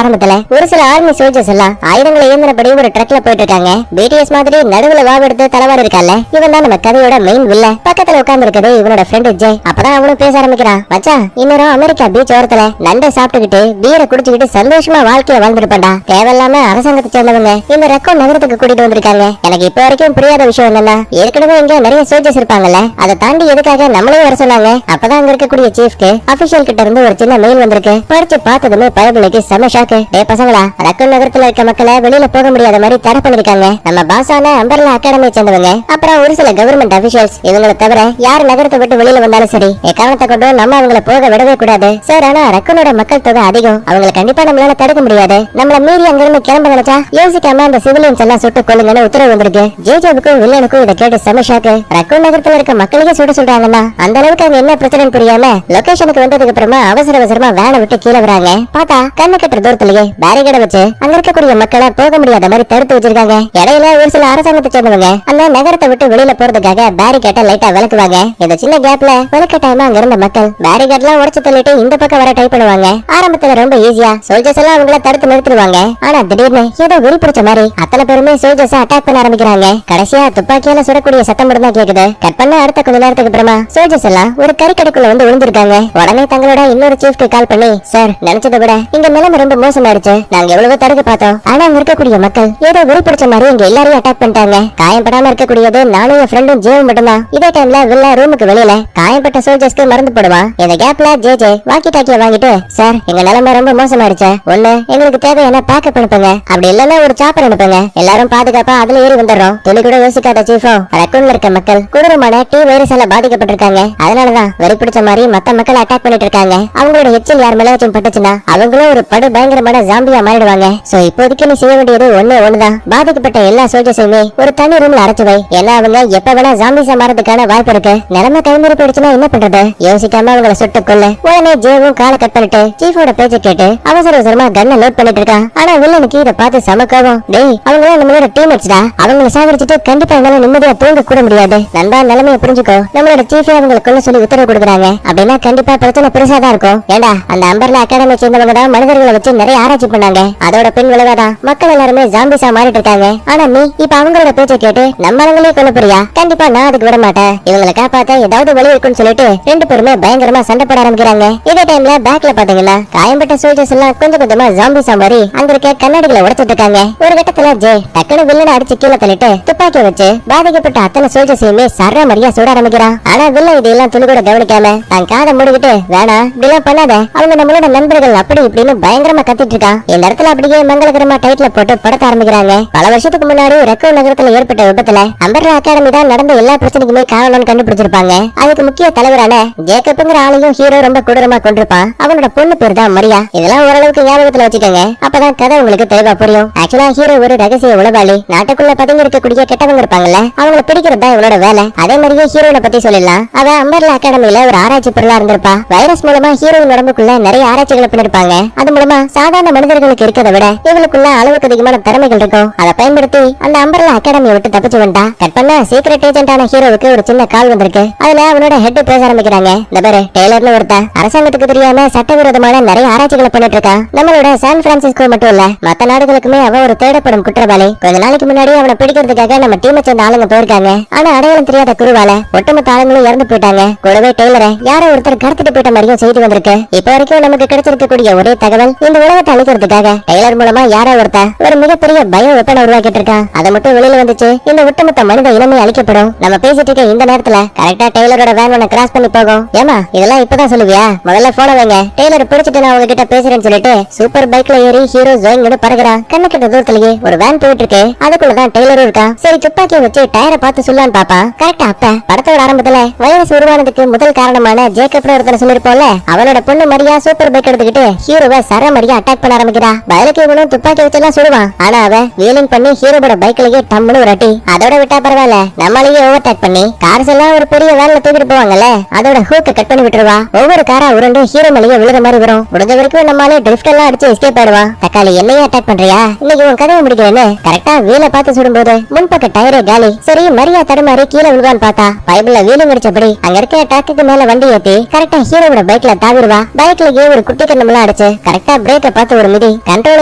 ஆரம்பத்துல ஒரு சில ஆர்மி சோல்ஜர்ஸ் எல்லாம் ஆயுதங்களை இயந்திரப்படி ஒரு ட்ரக்ல போயிட்டு இருக்காங்க. பிடிஎஸ் மாதிரி நடுவுல வாவெடுத்து தலைவாரி இருக்கால, இவன் தான் நம்ம கதையோட மெயின் வில்ல. பக்கத்துல உட்கார்ந்து இருக்குது இவனோட ஃப்ரெண்ட் ஜெய். அப்பதான் அவனும் பேச ஆரம்பிக்கிறான். மச்சான், இன்னொரு அமெரிக்கா பீச் ஓரத்துல நண்டை சாப்பிட்டுக்கிட்டு பீரை குடிச்சுக்கிட்டு சந்தோஷமா வாழ்க்கைய வாழ்ந்துருப்பான்டா. தேவையில்லாம அரசாங்கத்தை சேர்ந்தவங்க இந்த ரெக்கோர்ட் நகரத்துக்கு கூட்டிட்டு வந்திருக்காங்க. எனக்கு இப்ப வரைக்கும் புரியாத விஷயம் என்னன்னா, ஏற்கனவே இங்க நிறைய சோல்ஜர்ஸ் இருப்பாங்கல்ல, அதை தாண்டி எதுக்காக நம்மளே வர சொன்னாங்க? அப்பதான் அங்க இருக்கக்கூடிய சீஃப்க்கு அபிஷியல் கிட்ட இருந்து ஒரு சின்ன மெயில் வந்திருக்கு. படிச்சு பார்த்ததுமே பயபிளைக்கு செம ஷாக்கு. டே பசங்களா, ரெக்கோர்ட் நகரத்துல இருக்க மக்களை வெளியில போக முடியாத மாதிரி தடை பண்ணிருக்காங்க. நம்ம பாசான அம்பர்லா அகாடமியை சேர்ந்தவங்க, அப்புறம் ஒரு சில கவர்மெண்ட் அபிஷியல்ஸ், இவங்களை தவிர யார் நகரத்தை விட்டு வெளியில வந்தாலும் சரி, எக்காரணத்தை கொண்டு நம்ம அவங்களை போக விடவே கூடாது சார். ஆனா ரெக்கோர்டோட மக்கள் தொகை அதிகம், அவங்களை கண்டிப்பா நம்மளால தடுக்க முடியாது. நம்மள மீறி அங்கிருந்து கிளம்ப நினைச்சா யோசிக்காம அந்த சிவிலியன்ஸ் எல்லாம் சுட்டு கொள்ளுங்கன்னு உத்தரவு வந்திருக்கு. ஜேஜோவுக்கும் வில்லனுக்கும் இதை கேட்டு செம ஷாக்கு. ரெக்கோர்ட் நகரத்துல இருக்க மக்களையே சுட சொல்றாங்கன்னா அந்த அளவுக்கு அங்க என்ன பிரச்சனை புரியாம லொகேஷனுக்கு வந்ததுக்கு அப்புறமா அவசர அவசரமா வேனை விட்டு கீழே வராங்க. பார்த்தா கண்ணு கட்டுற தூரத்திலேயே பேரிகேட வச்சு அங்க இருக்கக்கூடிய மக்களை போக முடியாத மாதிரி தடுத்து வச்சிருக்காங்க. இடையில ஒரு சில அரசாங்கத்தை சேர்ந்தவங்க அந்த நகரத்தை விட்டு வெளியில போறதுக்காக பேரிகேட்டை லைட்டா விளக்குவாங்க. இந்த சின்ன கேப்ல விளக்கட்டாயமா அங்க இருந்த மக்கள் பேரிகேட் எல்லாம் உடைச்சு தள்ளிட்டு இந்த பக்கம் வர டைப் பண்ணுவாங்க. ஆரம்பத்துல ரொம்ப ஈஸியா சோல்ஜர்ஸ் எல்லாம் அவங்கள தடுத்து நிறுத்திடுவாங்க. ஆனா திடீர்னு ஏதோ வெறி பிடிச்ச மாதிரி அத்தனை பேருமே சோல்ஜர்ஸ் அட்டாக் பண்ண ஆரம்பிக்கிறாங்க. கடைசியா துப்பாக்கியால சுடக்கூடிய சத்தம் மட்டும் தான் கேக்குது. கட் பண்ண அடுத்த கொஞ்ச நேரத்துக்கு அப்புறமா சோல்ஜர்ஸ் எல்லாம் ஒரு கறிக்கடைக்குள்ள வந்து விழுந்திருக்காங்க. உடனே தங்களோட இன்னொரு சீஃப்க்கு கால் பண்ணி, சார், நினைச்சதை விட இங்க நிலைமை ரொம்ப மோசமாயிடுச்சு. நாங்க எவ்வளவு தடுக்க பார்த்தோம், ஆனா அங்க இருக்கக்கூடிய மக்கள் ஏதோ வெறி பிடிச்ச மாதிரி இங்க எல்லாரையும் அட்டாக் பண்ணிட்டாங்க. காயப்படாம இருக்கக்கூடியது நானும் என் ஃப்ரெண்டும் ஜேவும் மட்டும்தான். இதே டைம்ல வில்ல ரூமுக்கு வெளியில காயப்பட்ட சோல்ஜர்ஸ்க்கு மருந்து போடுவான். இந்த கேப்ல ஜே வாக்கி டாக்கிய வாங்கிட்டு, சார், எங்க நிலைமை ரொம்ப மோசமாயிடுச்சு. ஒண்ணு எங்களுக்கு தேவையான பேக்கப் அனுப்புங்க, அப்படி இல்லன்னா ஒரு சாப்பர் அனுப்புங்க. எல்லாரும் பாதுகாப்பா அதுல ஏறி வந்துடுறோம். துளி கூட யோசிக்காத சீஃபும் ரெக்கோர்ட்ல இருக்க மக்கள் கொடூரமான டி வைரஸால பாதிக்கப்பட்டிருக்காங்க. அதனாலதான் வெறி பிடிச்ச மாதிரி மத்த மக்கள் அட்டாக் பண்ணிட்டு இருக்காங்க. அவங்களோட எச்சில் யார் மேலாச்சும் பட்டுச்சுன்னா அவங்களும் ஒரு படு பயங்கரமான ஜாம்பியா மாறிடுவாங்க. சோ இப்போதைக்கு நீ செய்ய வேண்டியது ஒண்ணுதான், பாதிக்கப்பட்ட எல்லா சோல்ஜர்ஸையுமே ஒரு தனி ரூம்ல அடைச்சு வை. ஏன்னா அவங்க எப்ப வேணா ஜாம்பிஸா மாறதுக்கான வாய்ப்பு இருக்கு. நிலைமை கைமீறி போயிடுச்சுன்னா என்ன பண்றது? யோசிக்காம அவங்கள சுட்டு கொல்ல. உடனே ஜேவும் காலை கட் பண்ணிட்டு சீஃபோட பேச்ச கேட்டு அவசர அவசரமா கன்னை லோட் பண்ணிட்டு இருக்கான். ஆனா வில்லனுக்கு இதை பார்த்து சமக்கவும், டேய், அவங்க நம்மளோட டீம்மேட்ஸ்டா, அவங்களை சாகடிச்சுட்டு கண்டிப்பா என்னால நிம்மதியா தூங்க கூட முடியாது. நண்பா, நிலைமையை புரிஞ்சுக்கோ. நம்மளோட சீஃபே அவங்களை கொல்ல சொல்லி உத்தரவு கொடுக்குறாங்க. அப்படின்னா கண்டிப்பா பிரச்சனை பெருசா தான் இருக்கும். ஏண்டா, அந்த அம்பர்லா அகாடமி சேர்ந்தவங்க தான் மனிதர்களை வச்சு நிறைய ஆராய்ச்சி பண்ணாங்க. அதோட பின் விளைவாதான் மக்கள் எல்லாருமே ஜாம்பிஸா மாறிட்டு இருக்காங்க. ஆனா நீ இப்ப அவங்களோட பேச்ச கேட்டு நம்ம அவங்களே கொல்ல போறியா? கண்டிப்பா நான் அதுக்கு விட மாட்டேன். இவங்களை காப்பாத்த ஏதாவது வழி இருக்குன்னு சொல்லிட்டு ரெண்டு பேருமே பயங்கரமா சண்டை போட ஆரம்பிக்கிறாங்க. இதே டைம்ல பேக்ல பாத்தீங்கன்னா காயம்பட்ட சோல்ஜர்ஸ் எல்லாம் கொஞ்சம் கொஞ்சமா ஜாம்பிஸா மாறி அங்க இருக்க கண்ணாடிகளை உடைச்சிட்டு இருக்காங்க. ஒரு கட்டத்துல ஜே டக்குனு வில்லனை அடிச்சு கீழே தள்ளிட்டு துப்பாக்கி வச்சு பாதிக்கப்பட்ட அத்தனை சோல்ஜர்ஸையுமே சர்ற மாதிரியா சுட ஆரம்பிக்கிறான். ஆனா வில்லன் இதெல்லாம் துளி கூட கவனிக்காம தன் காதை மூடிக்கிட்டு, வேணா, இப்படிலாம் பண்ணாத, அவங்க நம்மளோட நண்பர்கள், அப்படி இப்படின்னு பயங்கரமா கத்திட்டு இருக்கான். இந்த இடத்துல அப்படியே மங்களகரமா டைட்டில் போட்டு படத்த ஆரம்பிக்கிறாங்க. பல வருஷத்துக்கு முன்னாடி ரெக்கோர்ட் நகரத்துல ஏற்பட்ட விபத்துல அம்பர்லா அகாடமி தான் நடந்த எல்லா பிரச்சனைக்குமே காரணம்னு கண்டுபிடிச்சிருப்பாங்க. அதுக்கு முக்கிய தலைவரான ஜேக்கப்ங்கிற ஆளையும் ஹீரோ ரொம்ப கொடூரமா கொண்டிருப்பான். அவனோட பொண்ணு பேர் தான் மரியா. இதெல்லாம் ஓரளவுக்கு ஞாபகத்துல வச்சுக்கோங்க, அப்பதான் கதை உங்களுக்கு தெளிவா புரியும். ஆக்சுவலா ஹீரோ ஒரு ரகசிய உளவாளி. நாட்டுக்குள்ள பதுங்கி இருக்கக்கூடிய கெட்டவங்க இருப்பாங்கல்ல, அவங்களை பிடிக்கிறது தான் இவனோட வேலை. அதே மாதிரியே ஹீரோனை பத்தி சொல்லலாம். அவ அம்பர்லா அகாடமியில ஒரு ஆராய்ச்சி பொருளா இருந்திருப்பா. வைரஸ் மூலமா ஹீரோயின் உடம்புக்குள்ள நிறைய ஆராய்ச்சிகளை பண்ணிருப்பாங்க. அது மூலமா சாதாரண மனிதர்களுக்கு இருக்கிறத விட இவளுக்குள்ள அளவுக்கு அதிகமான திறமைகள் இருக்கும். அதை பயன்படுத்தி அந்த அம்பர்லா அகாடமியை விட்டு தப்பிச்சு வந்தா. கட் பண்ண சீக்ரெட் ஏஜென்டான ஹீரோவுக்கு ஒரு சின்ன கால் வந்திருக்கு. அதுல அவனோட ஹெட் பேச ஆரம்பிக்கிறாங்க. இந்த பேரு டெய்லர்னு ஒருத்தன் அரசாங்கத்துக்கு தெரியாம சட்டவிரோதமான நிறைய ஆராய்ச்சிகளை பண்ணிட்டு இருக்கான். நம்மளோட சான் பிரான்சிஸ்கோ மட்டும் இல்ல, மத்த நாடுகளுக்குமே அவன் ஒரு தேடப்படும் குற்றவாளி. கொஞ்ச நாளைக்கு முன்னாடி அவனை பிடிக்கிறதுக்காக நம்ம டீமை சேர்ந்த ஆளுங்க போயிருக்காங்க. ஆனா அடையாளம் தெரியாத குருவால ஒட்டுமொத்த ஆளுங்களும் இறந்து போயிட்டாங்க. கூடவே டெய்லரை யாரோ ஒருத்தர் கடத்திட்டு போயிட்ட மாதிரியும் செய்தி வந்திருக்கு. இப்ப வரைக்கும் நமக்கு கிடைச்சிருக்கக்கூடிய ஒரே தகவல், இந்த உலகத்தை அழிக்கிறதுக்காக டெய்லர் மூலமா யாரோ ஒருத்தர் ஒரு மிகப்பெரிய பயோ வெப்பனை உருவாக்கிட்டு இருக்கான். அதை மட்டும் வெளியில வந்துச்சு, இந்த ஒட்டுமொத்த மனித இனமே அழிக்கப்படும். நம்ம பேசிட்டு இருக்க இந்த நேரத்துல கரெக்டா டெய்லரோட வேன் ஒண்ணு கிராஸ் பண்ணி போகும். ஏமா, இதெல்லாம் இப்பதான் சொல்லுவியா? முதல்ல போன வைங்க, டெய்லர் பிடிச்சிட்டு நான் உங்ககிட்ட பேசுறேன்னு சொல்லிட்டு சூப்பர் பைக்ல ஏறி ஹீரோ ஜோயிங்னு பறகுறான். கண்ணு கிட்ட தூரத்திலேயே ஒரு வேன் போயிட்டு இருக்கு. அதுக்குள்ளதான் டெய்லரும் இருக்கான். சரி, துப்பாக்கியை வச்சு டயரை பார்த்து சொல்லான்னு பாப்பா. கரெக்டா அப்ப படத்தோட ஆரம்பத்துல வைரஸ் உருவானதுக்கு முதல் காரணமான ஜேக்கப்னு ஒருத்தனை சொல்லிருப்போம்ல, அவனோட பொண்ணு மரியா சூப்பர் பைக் எடுத்துக்கிட்டு ஹீரோவை சர மரியா அட்டாக் பண்ண ஆரம்பிக்கிறா. பயலுக்கு இவனும் துப்பாக்கி வச்செல்லாம் சுடுவான். ஆனா அவ வீலிங் பண்ணி ஹீரோட பைக்லயே டம்னு ஒரு அட்டி. அதோட விட்டா பரவாயில்ல, நம்மளையே ஓவர் டேக் பண்ணி கார்ஸ் எல்லாம் ஒரு பெரிய வேன்ல தூக்கிட்டு போவாங்கல்ல, அதோட ஹூக்க கட் பண்ணி விட்டுருவா. ஒவ்வொரு காரா உருண்டு ஹீரோ மேலேயே விழுற மாதிரி வரும். முடிஞ்ச வரைக்கும் நம்மளால ட்ரிஃப்ட் எல்லாம் அடிச்சு எஸ்கேப் ஆயிடுவா. தக்காளி, என்னையே அட்டாக் பண்றியா? இன்னைக்கு உன் கதையை முடிக்கிறேன்னு கரெக்டா வீலை பார்த்து சுடும்போது முன்பக்க டயரே காலி. சரி, மரியா தடுமாறி கீழே விழுவான்னு பார்த்தா பைபிள்ல வீலிங் அடிச்சபடி அங்க இருக்க ட்ராக்குக்கு மேல வண்டி ஏத்தி கரெக்டா ஹீரோட பைக்ல தாவிடுவா. பைக்லயே ஒரு குட்டி கண்ணமெல்லாம் அடிச்சு கரெக்டா பிரேக் பைக்கை பார்த்து ஒரு மிதி, கண்ட்ரோல்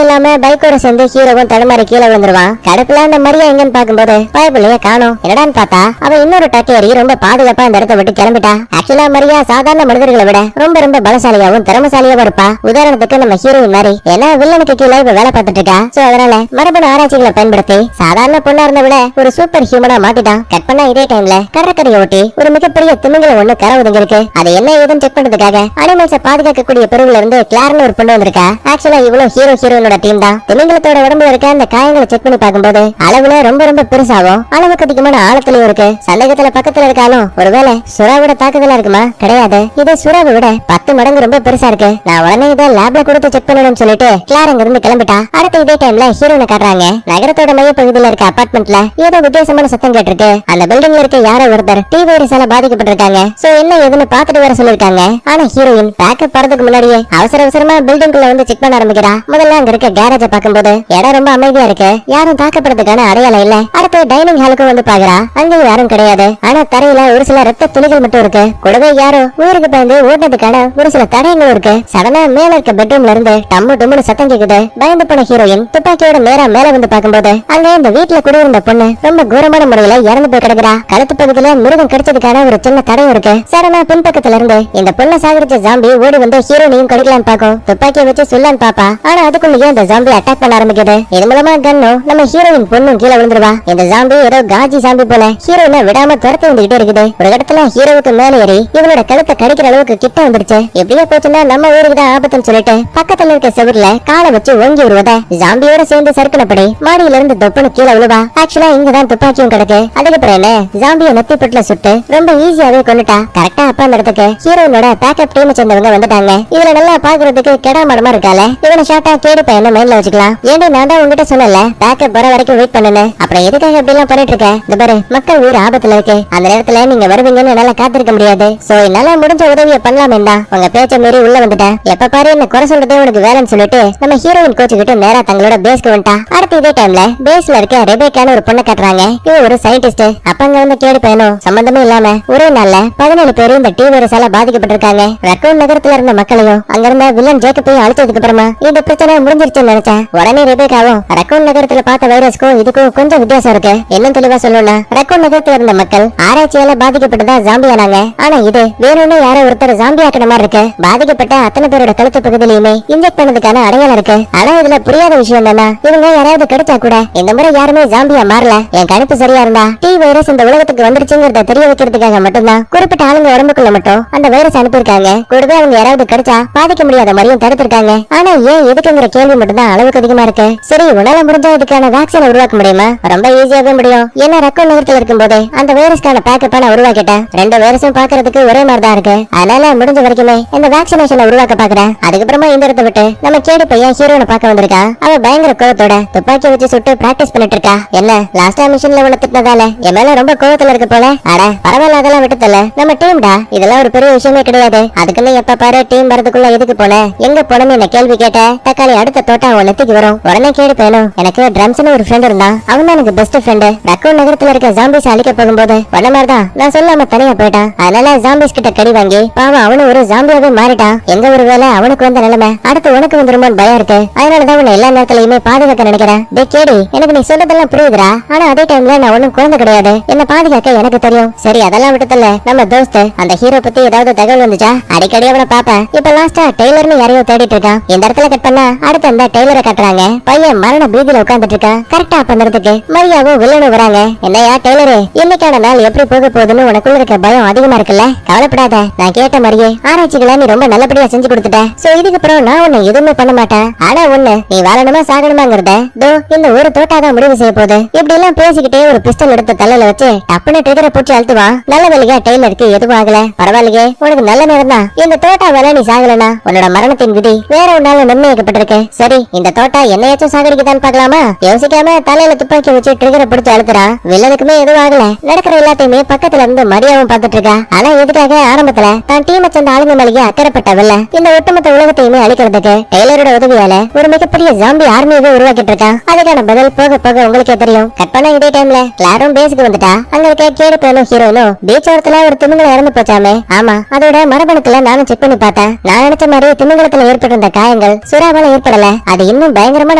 இல்லாம பைக்கோட சேர்ந்து ஹீரோவும் தடுமாறி கீழே விழுந்துருவான். கடுப்புல அந்த மரியா எங்கன்னு பாக்கும்போது பயப்பிள்ளைய காணோம். என்னடான்னு பார்த்தா அவன் இன்னொரு டக்கேரி ரொம்ப பாதுகாப்பா அந்த இடத்த விட்டு கிளம்பிட்டா. ஆக்சுவலா மரியா சாதாரண மனிதர்களை விட ரொம்ப ரொம்ப பலசாலியாவும் திறமசாலியாவும் இருப்பா. உதாரணத்துக்கு நம்ம ஹீரோயின் மாதிரி. ஏன்னா வில்லனுக்கு கீழே இவ வேலை பார்த்துட்டு இருக்கா. சோ அதனால மரபணு ஆராய்ச்சிகளை பயன்படுத்தி சாதாரண பொண்ணா இருந்த விட ஒரு சூப்பர் ஹியூமனா மாட்டிட்டான். கட் பண்ணா இதே டைம்ல கடற்கரையை ஒட்டி ஒரு மிகப்பெரிய திமிங்கலம் ஒண்ணு கரை ஒதுங்கி இருக்கு. அது என்ன ஏதுன்னு செக் பண்றதுக்காக அனிமல்ஸை பாதுகாக்கக்கூடிய பிரிவுல இருந்து கிளார்னு ஒரு பொண்ணு வந்திருக்கா. ஆக்சுவலா இவ்வளவு ஹீரோயினோட டீம் தான். திமிங்கலத்தோட உடம்புல இருக்க அந்த காயங்களை செக் பண்ணி பார்க்கும்போது அளவுல ரொம்ப ரொம்ப பெருசாகும், அளவுக்கு அதிகமான ஆழத்திலையும் இருக்கு. சந்தேகத்துல பக்கத்துல இருக்காலும் ஒருவேளை சுறாவோட தாக்குதலா இருக்குமா? கிடையாது, இது சுறாவை விட 10 மடங்கு ரொம்ப பெருசா இருக்கு. நான் உடனே இதை லேப்ல கொடுத்து செக் பண்ணணும்னு சொல்லிட்டு கிளார் அங்க இருந்து கிளம்பிட்டா. அடுத்த இதே டைம்ல ஹீரோனை காட்டுறாங்க. நகரத்தோட மைய பகுதியில இருக்க அபார்ட்மெண்ட்ல ஏதோ வித்தியாசமான சத்தம் கேட்டிருக்கு. அந்த பில்டிங்ல இருக்க யாரோ ஒருத்தர் டி வைரஸால பாதிக்கப்பட்டிருக்காங்க. சோ என்ன ஏதுன்னு பாத்துட்டு வர சொல்லிருக்காங்க. ஆனா ஹீரோயின் பேக்கப் போறதுக்கு முன்னாடியே அவசர அவசரமா பில்டிங்குள்ள வந்து செக் பண்ண ஆரம்பிக்கிறா. முதல்ல அங்க இருக்க கேரேஜ பாக்கும்போது இடம் ரொம்ப அமைதியா இருக்கு. யாரும் தாக்கப்படுறதுக்கான அடையாளம் இல்ல. அடுத்து டைனிங் ஹாலுக்கு வந்து பாக்குறா. அங்கேயும் யாரும் கிடையாது. ஆனா தரையில ஒரு சில ரத்த துளிகள் மட்டும் இருக்கு. கூடவே யாரோ ஊருக்கு பயந்து ஓடுறதுக்கான ஒரு சில தடயங்களும் இருக்கு. சடனா மேல இருக்க பெட்ரூம்ல இருந்து டம்மு டம்முன்னு சத்தம் கேக்குது. பயந்து போன ஹீரோயின் துப்பாக்கியோட நேரா மேல வந்து பாக்கும்போது அங்க இந்த வீட்டுல குடியிருந்த பொண்ணு ரொம்ப கௌரவமான முறையில இறந்து போய் கிடக்குறா. கழுத்து பகுதியில மிருகம் கடிச்சதுக்கான ஒரு சின்ன தடயம் இருக்கு. சடனா பின்பக்கத்துல இருந்து இந்த பொண்ணை சாகடிச்ச ஜாம்பி ஓடி வந்து ஹீரோனையும் கடிக்கலான்னு பாக்கும். துப்பாக்கியை வச்சு சொல்லான்னு பாப்பா. ஆனா அதுக்குள்ளேயே இந்த ஜாம்பி அட்டாக் பண்ண ஆரம்பிக்குது. இது மூலமா கன்னும் நம்ம ஹீரோயின் பொண்ணும் கீழே விழுந்துருவா. இந்த ஜாம்பி ஏதோ காஜி ஜாம்பி போல ஹீரோயினை விடாம துரத்தி வந்துகிட்டே இருக்குது. ஒரு இடத்துல ஹீரோவுக்கு மேல ஏறி இவளோட கழுத்தை கடிக்கிற அளவுக்கு கிட்ட வந்துருச்சு. எப்படியே போச்சுன்னா நம்ம ஊருக்கு தான் ஆபத்துன்னு சொல்லிட்டு பக்கத்துல இருக்க செவுர்ல காலை வச்சு ஓங்கி விடுவத ஜாம்பியோட சேர்ந்து சறுக்கினபடி மாடியில இருந்து தொப்புன்னு கீழே விழுவா. ஆக்சுவலா இங்கதான் துப்பாக்கியும் கிடக்கு. அதுக்கப்புறம் என்ன ஜாம்பிய நெத்தி பெட்டுல சுட்டு ரொம்ப ஈஸியாவே கொண்டுட்டா. கரெக்டா அப்ப அந்த இடத்துக்கு ஹீரோயினோட பேக்கப் டீம் சேர்ந்தவங்க வந்துட்டாங்க. இதுல நல்லா பாக்குறதுக்கு கெடா மடமா இருக்கால. இவனை ஷார்ட்டா கேடு பையனை மைண்ட்ல வச்சுக்கலாம். ஏன்டி நான் தான் உங்ககிட்ட சொன்னல பேக்கப் வர வரைக்கும் வெயிட் பண்ணுன்னு. அப்புறம் எதுக்காக இப்படி எல்லாம் பண்ணிட்டு இருக்க? இந்த பாரு மக்கள் உயிர் ஆபத்துல இருக்கு. அந்த நேரத்துல நீங்க வருவீங்கன்னு என்னால காத்திருக்க முடியாது. சோ என்னால முடிஞ்ச உதவியை பண்ணலாமே தான் உங்க பேச்ச மீறி உள்ள வந்துட்டேன். எப்ப பாரு என்ன குறை சொல்றதே உனக்கு வேலைன்னு சொல்லிட்டு நம்ம ஹீரோயின் கோச்சுக்கிட்டு நேரா தங்களோட பேஸ்க்கு வந்துட்டா. அடுத்த இதே டைம்ல பேஸ்ல இருக்க ரெபேக்கான ஒரு பொண்ணை காட்டுறாங்க. இவ ஒரு சயின்டிஸ்ட். அப்ப அங்க வந்து கேடு பையனும் சம்பந்தமே இல்லாம ஒரே நாள்ல 17 பேரு இந்த டி வைரஸால பாதிக்கப்பட்டிருக்காங்க. ரக்கூன் நகரத்துல இருந்த மக்களையும் அங்க இருந்த வில்லன் ஜேக்கப்பையும் அழிச்சதுக்கு அப்புறமா இந்த பிரச்சனை முடிஞ்சிருச்சுன்னு நினைச்சேன். உடனே ரெபேக்காவும் ரக்கூன் நகரத்துல பார்த்த வைரஸ்க்கும் இதுக்கும் கொஞ்சம் வித்தியாசம் இருக்கு. என்ன தெளிவா சொல்லணும்னா ரக்கூன் நகரத்துல இருந்த மக்கள் ஆராய்ச்சியால பாதிக்கப்பட்டதா ஜாம்பி ஆனாங்க. ஆனா இது வேணும்னு யாரோ ஒருத்தர் ஜாம்பி ஆக்கின மாதிரி இருக்கு. பாதிக்கப்பட்ட அத்தனை பேரோட கழுத்து பகுதியிலுமே இன்ஜெக்ட் பண்ணதுக்கான அடையாளம் இருக்கு. ஆனா இதுல புரியாத விஷயம் என்னன்னா இவங்க யாராவது கிடைச்சா கூட இந்த முறை யாருமே ஜாம்பியா மாறல. என் கணிப்பு சரியா இருந்தா டி வைரஸ் இந்த உலகத்துக்கு வந்துருச்சுங்கிறத தெரிய வைக்கிறதுக்காக மட்டும்தான் குறிப்பிட்ட ஆளுங்க உடம்புக்குள்ள மட்டும் அந்த வைரஸ் அனுப்பியிருக்காங்க. கூடவே அவங்க யாராவது கிடைச்சா பாதிக்க முடியாத மாதிரியும் தடுத்திருக்காங்க. ஆனா ஏன் எதுக்குங்கிற கேள்வி மட்டும் தான் அளவுக்கு அதிகமா இருக்கு. சரி உன்னால முடிஞ்சா இதுக்கான வேக்சினை உருவாக்க முடியுமா? ரொம்ப ஈஸியாவே முடியும். ஏன்னா ரக்கூன் நகரத்துல இருக்கும்போது அந்த வைரஸ்க்கான பேக்கப்ப நான் உருவாக்கிட்டேன். 2 வைரஸும் பாக்குறதுக்கு ஒரே மாதிரி தான் இருக்கு. அதனால முடிஞ்ச வரைக்குமே இந்த வேக்சினேஷனை உருவாக்க பாக்குறேன். அதுக்கப்புறமா இந்த இடத்தை விட்டு நம்ம கேடு பையன் ஹீரோனை பார்க்க வந்திருக்கா. அவ பயங்கர கோவத்தோட துப்பாக்கி வச்சு சுட்டு பிராக்டிஸ் பண்ணிட்டு இருக்கா. என்ன லாஸ்ட் டைம் மிஷன்ல உள்ள திட்டினதால என் மேல ரொம்ப கோவத்துல இருக்கு போல. அட பரவாயில்ல, அதெல்லாம் விட்டுத்தல. நம்ம டீம்டா, இதெல்லாம் ஒரு பெரிய விஷயமே கிடையாது. அதுக்குன்னு எப்ப பாரு டீம் வரதுக்குள்ள எதுக்கு போன எங்க போனன்னு என்ன கேள்வி கேட்ட தக்காளி அடுத்த தோட்டம் அவன் நெத்திக்கு வரும். உடனே கேடு பையனும் எனக்கு ட்ரம்ஸ்னு ஒரு ஃப்ரெண்ட் இருந்தான். அவன் தான் எனக்கு பெஸ்ட் ஃப்ரெண்டு. ரக்கூன் நகரத்துல இருக்க ஜாம்பிஸ் அழிக்க போகும்போது வண்ண மாதிரிதான் நான் சொல்லாம தனியா போயிட்டான். அதனால ஜாம்பிஸ் கிட்ட கடி வாங்கி பாவம் அவனு ஒரு ஜாம்பியாவே மாறிட்டான். எங்க ஒரு வேலை அவனுக்கு வந்த நிலைமை அடுத்து உனக்கு வந்துருமோன்னு பயம் இருக்கு. அதனாலதான் உன்னை எல்லா நேரத்திலயுமே பாதுகாக்க நினைக்கிறேன். டே கேடி, எனக்கு நீ சொல்றதெல்லாம் புரியுதுடா. ஆனா அதே டைம்ல நான் ஒண்ணும் குழந்தை கிடையாது. என்ன பாதுகாக்க எனக்கு தெரியும். சரி அதெல்லாம் விட்டுத்தல. நம்ம தோஸ்து அந்த ஹீரோ பத்தி ஏதாவது தகவல் வந்துச்சா? அடிக்கடி அவனை பாப்பேன். இப்ப லாஸ்டா டெய்லர்னு யாரையோ தேடிட்டு இருக்கான். இந்த இடத்துல கட் பண்ணா அடுத்து அந்த டெய்லரை கட்டுறாங்க. பையன் மரண பீதியில உட்கார்ந்துட்டு இருக்கான். கரெக்டா அப்ப நேரத்துக்கு மரியாவும் வில்லனும் வராங்க. என்னையா டெய்லரு, இன்னைக்கான நாள் எப்படி போக போகுதுன்னு உனக்குள்ள இருக்க பயம் அதிகமா இருக்குல்ல? கவலைப்படாத, நான் கேட்ட மாதிரியே ஆராய்ச்சிகளை நீ ரொம்ப நல்லபடியா செஞ்சு கொடுத்துட்ட. சோ இதுக்கப்புறம் நான் உன்னை எதுவுமே பண்ண மாட்டேன். ஆனா ஒண்ணு, நீ வாழணுமா சாகணுமாங்கிறத தோ இந்த ஒரு தோட்டாதான் முடிவு செய்ய போகுது. இப்படி எல்லாம் பேசிக்கிட்டே ஒரு பிஸ்டல் எடுத்து தலையில வச்சு டப்புன்னு ட்ரிகரை பூச்சி அழுத்துவான். நல்ல வேலையா டெய்லருக்கு எதுவும் ஆகல. பரவாயில்லையே, உனக்கு நல்ல நேரம் தான். இந்த தோட்டா வேலை நீ சாகலனா உன்னோட மரணத்தின் விதி வேற ஒன்னால நிர்ணயிக்கப்பட்டிருக்கு. சரி இந்த தோட்டா என்னையாச்சும் சாகடிக்குதான் பாக்கலாமா? யோசிக்காம தலையில துப்பாக்கி வச்சு ட்ரிகரை பிடிச்சு அழுத்துறான். வில்லனுக்குமே எதுவும் ஆகல. நடக்கிற எல்லாத்தையுமே பக்கத்துல இருந்து மரியாவும் பாத்துட்டு இருக்கா. ஆனா எதுக்காக ஆரம்பத்துல தான் டீமை சேர்ந்த ஆளுங்க மேலேயே அக்கறைப்பட்ட வில்லன் இந்த ஒட்டுமொத்த உலகத்தையுமே அழிக்கிறதுக்கு டெய்லரோட உதவியால ஒரு மிகப்பெரிய ஜாம்பி ஆர்மியவே உருவாக்கிட்டு இருக்கான். அதுக்கான பதில் போக போக உங்களுக்கே தெரியும். கட் பண்ண இதே டைம்ல கிளாரும் பேஸுக்கு வந்துட்டா. அங்க இருக்க கேடு பையனும் ஹீரோனும் பீச் ஓரத்துல ஒரு திமிங்கலம் இறந்து போச்சாமே. ஆமா, அதோட மரபணுக்களை நானும் செக் பண்ணி பார்த்தேன். நான் நினைச்ச மாதிரி திமிங்கலத்துல ஏற்பட்டிருந்த காயங்கள் காயங்கள் சுறாவால ஏற்படல, அது இன்னும் பயங்கரமான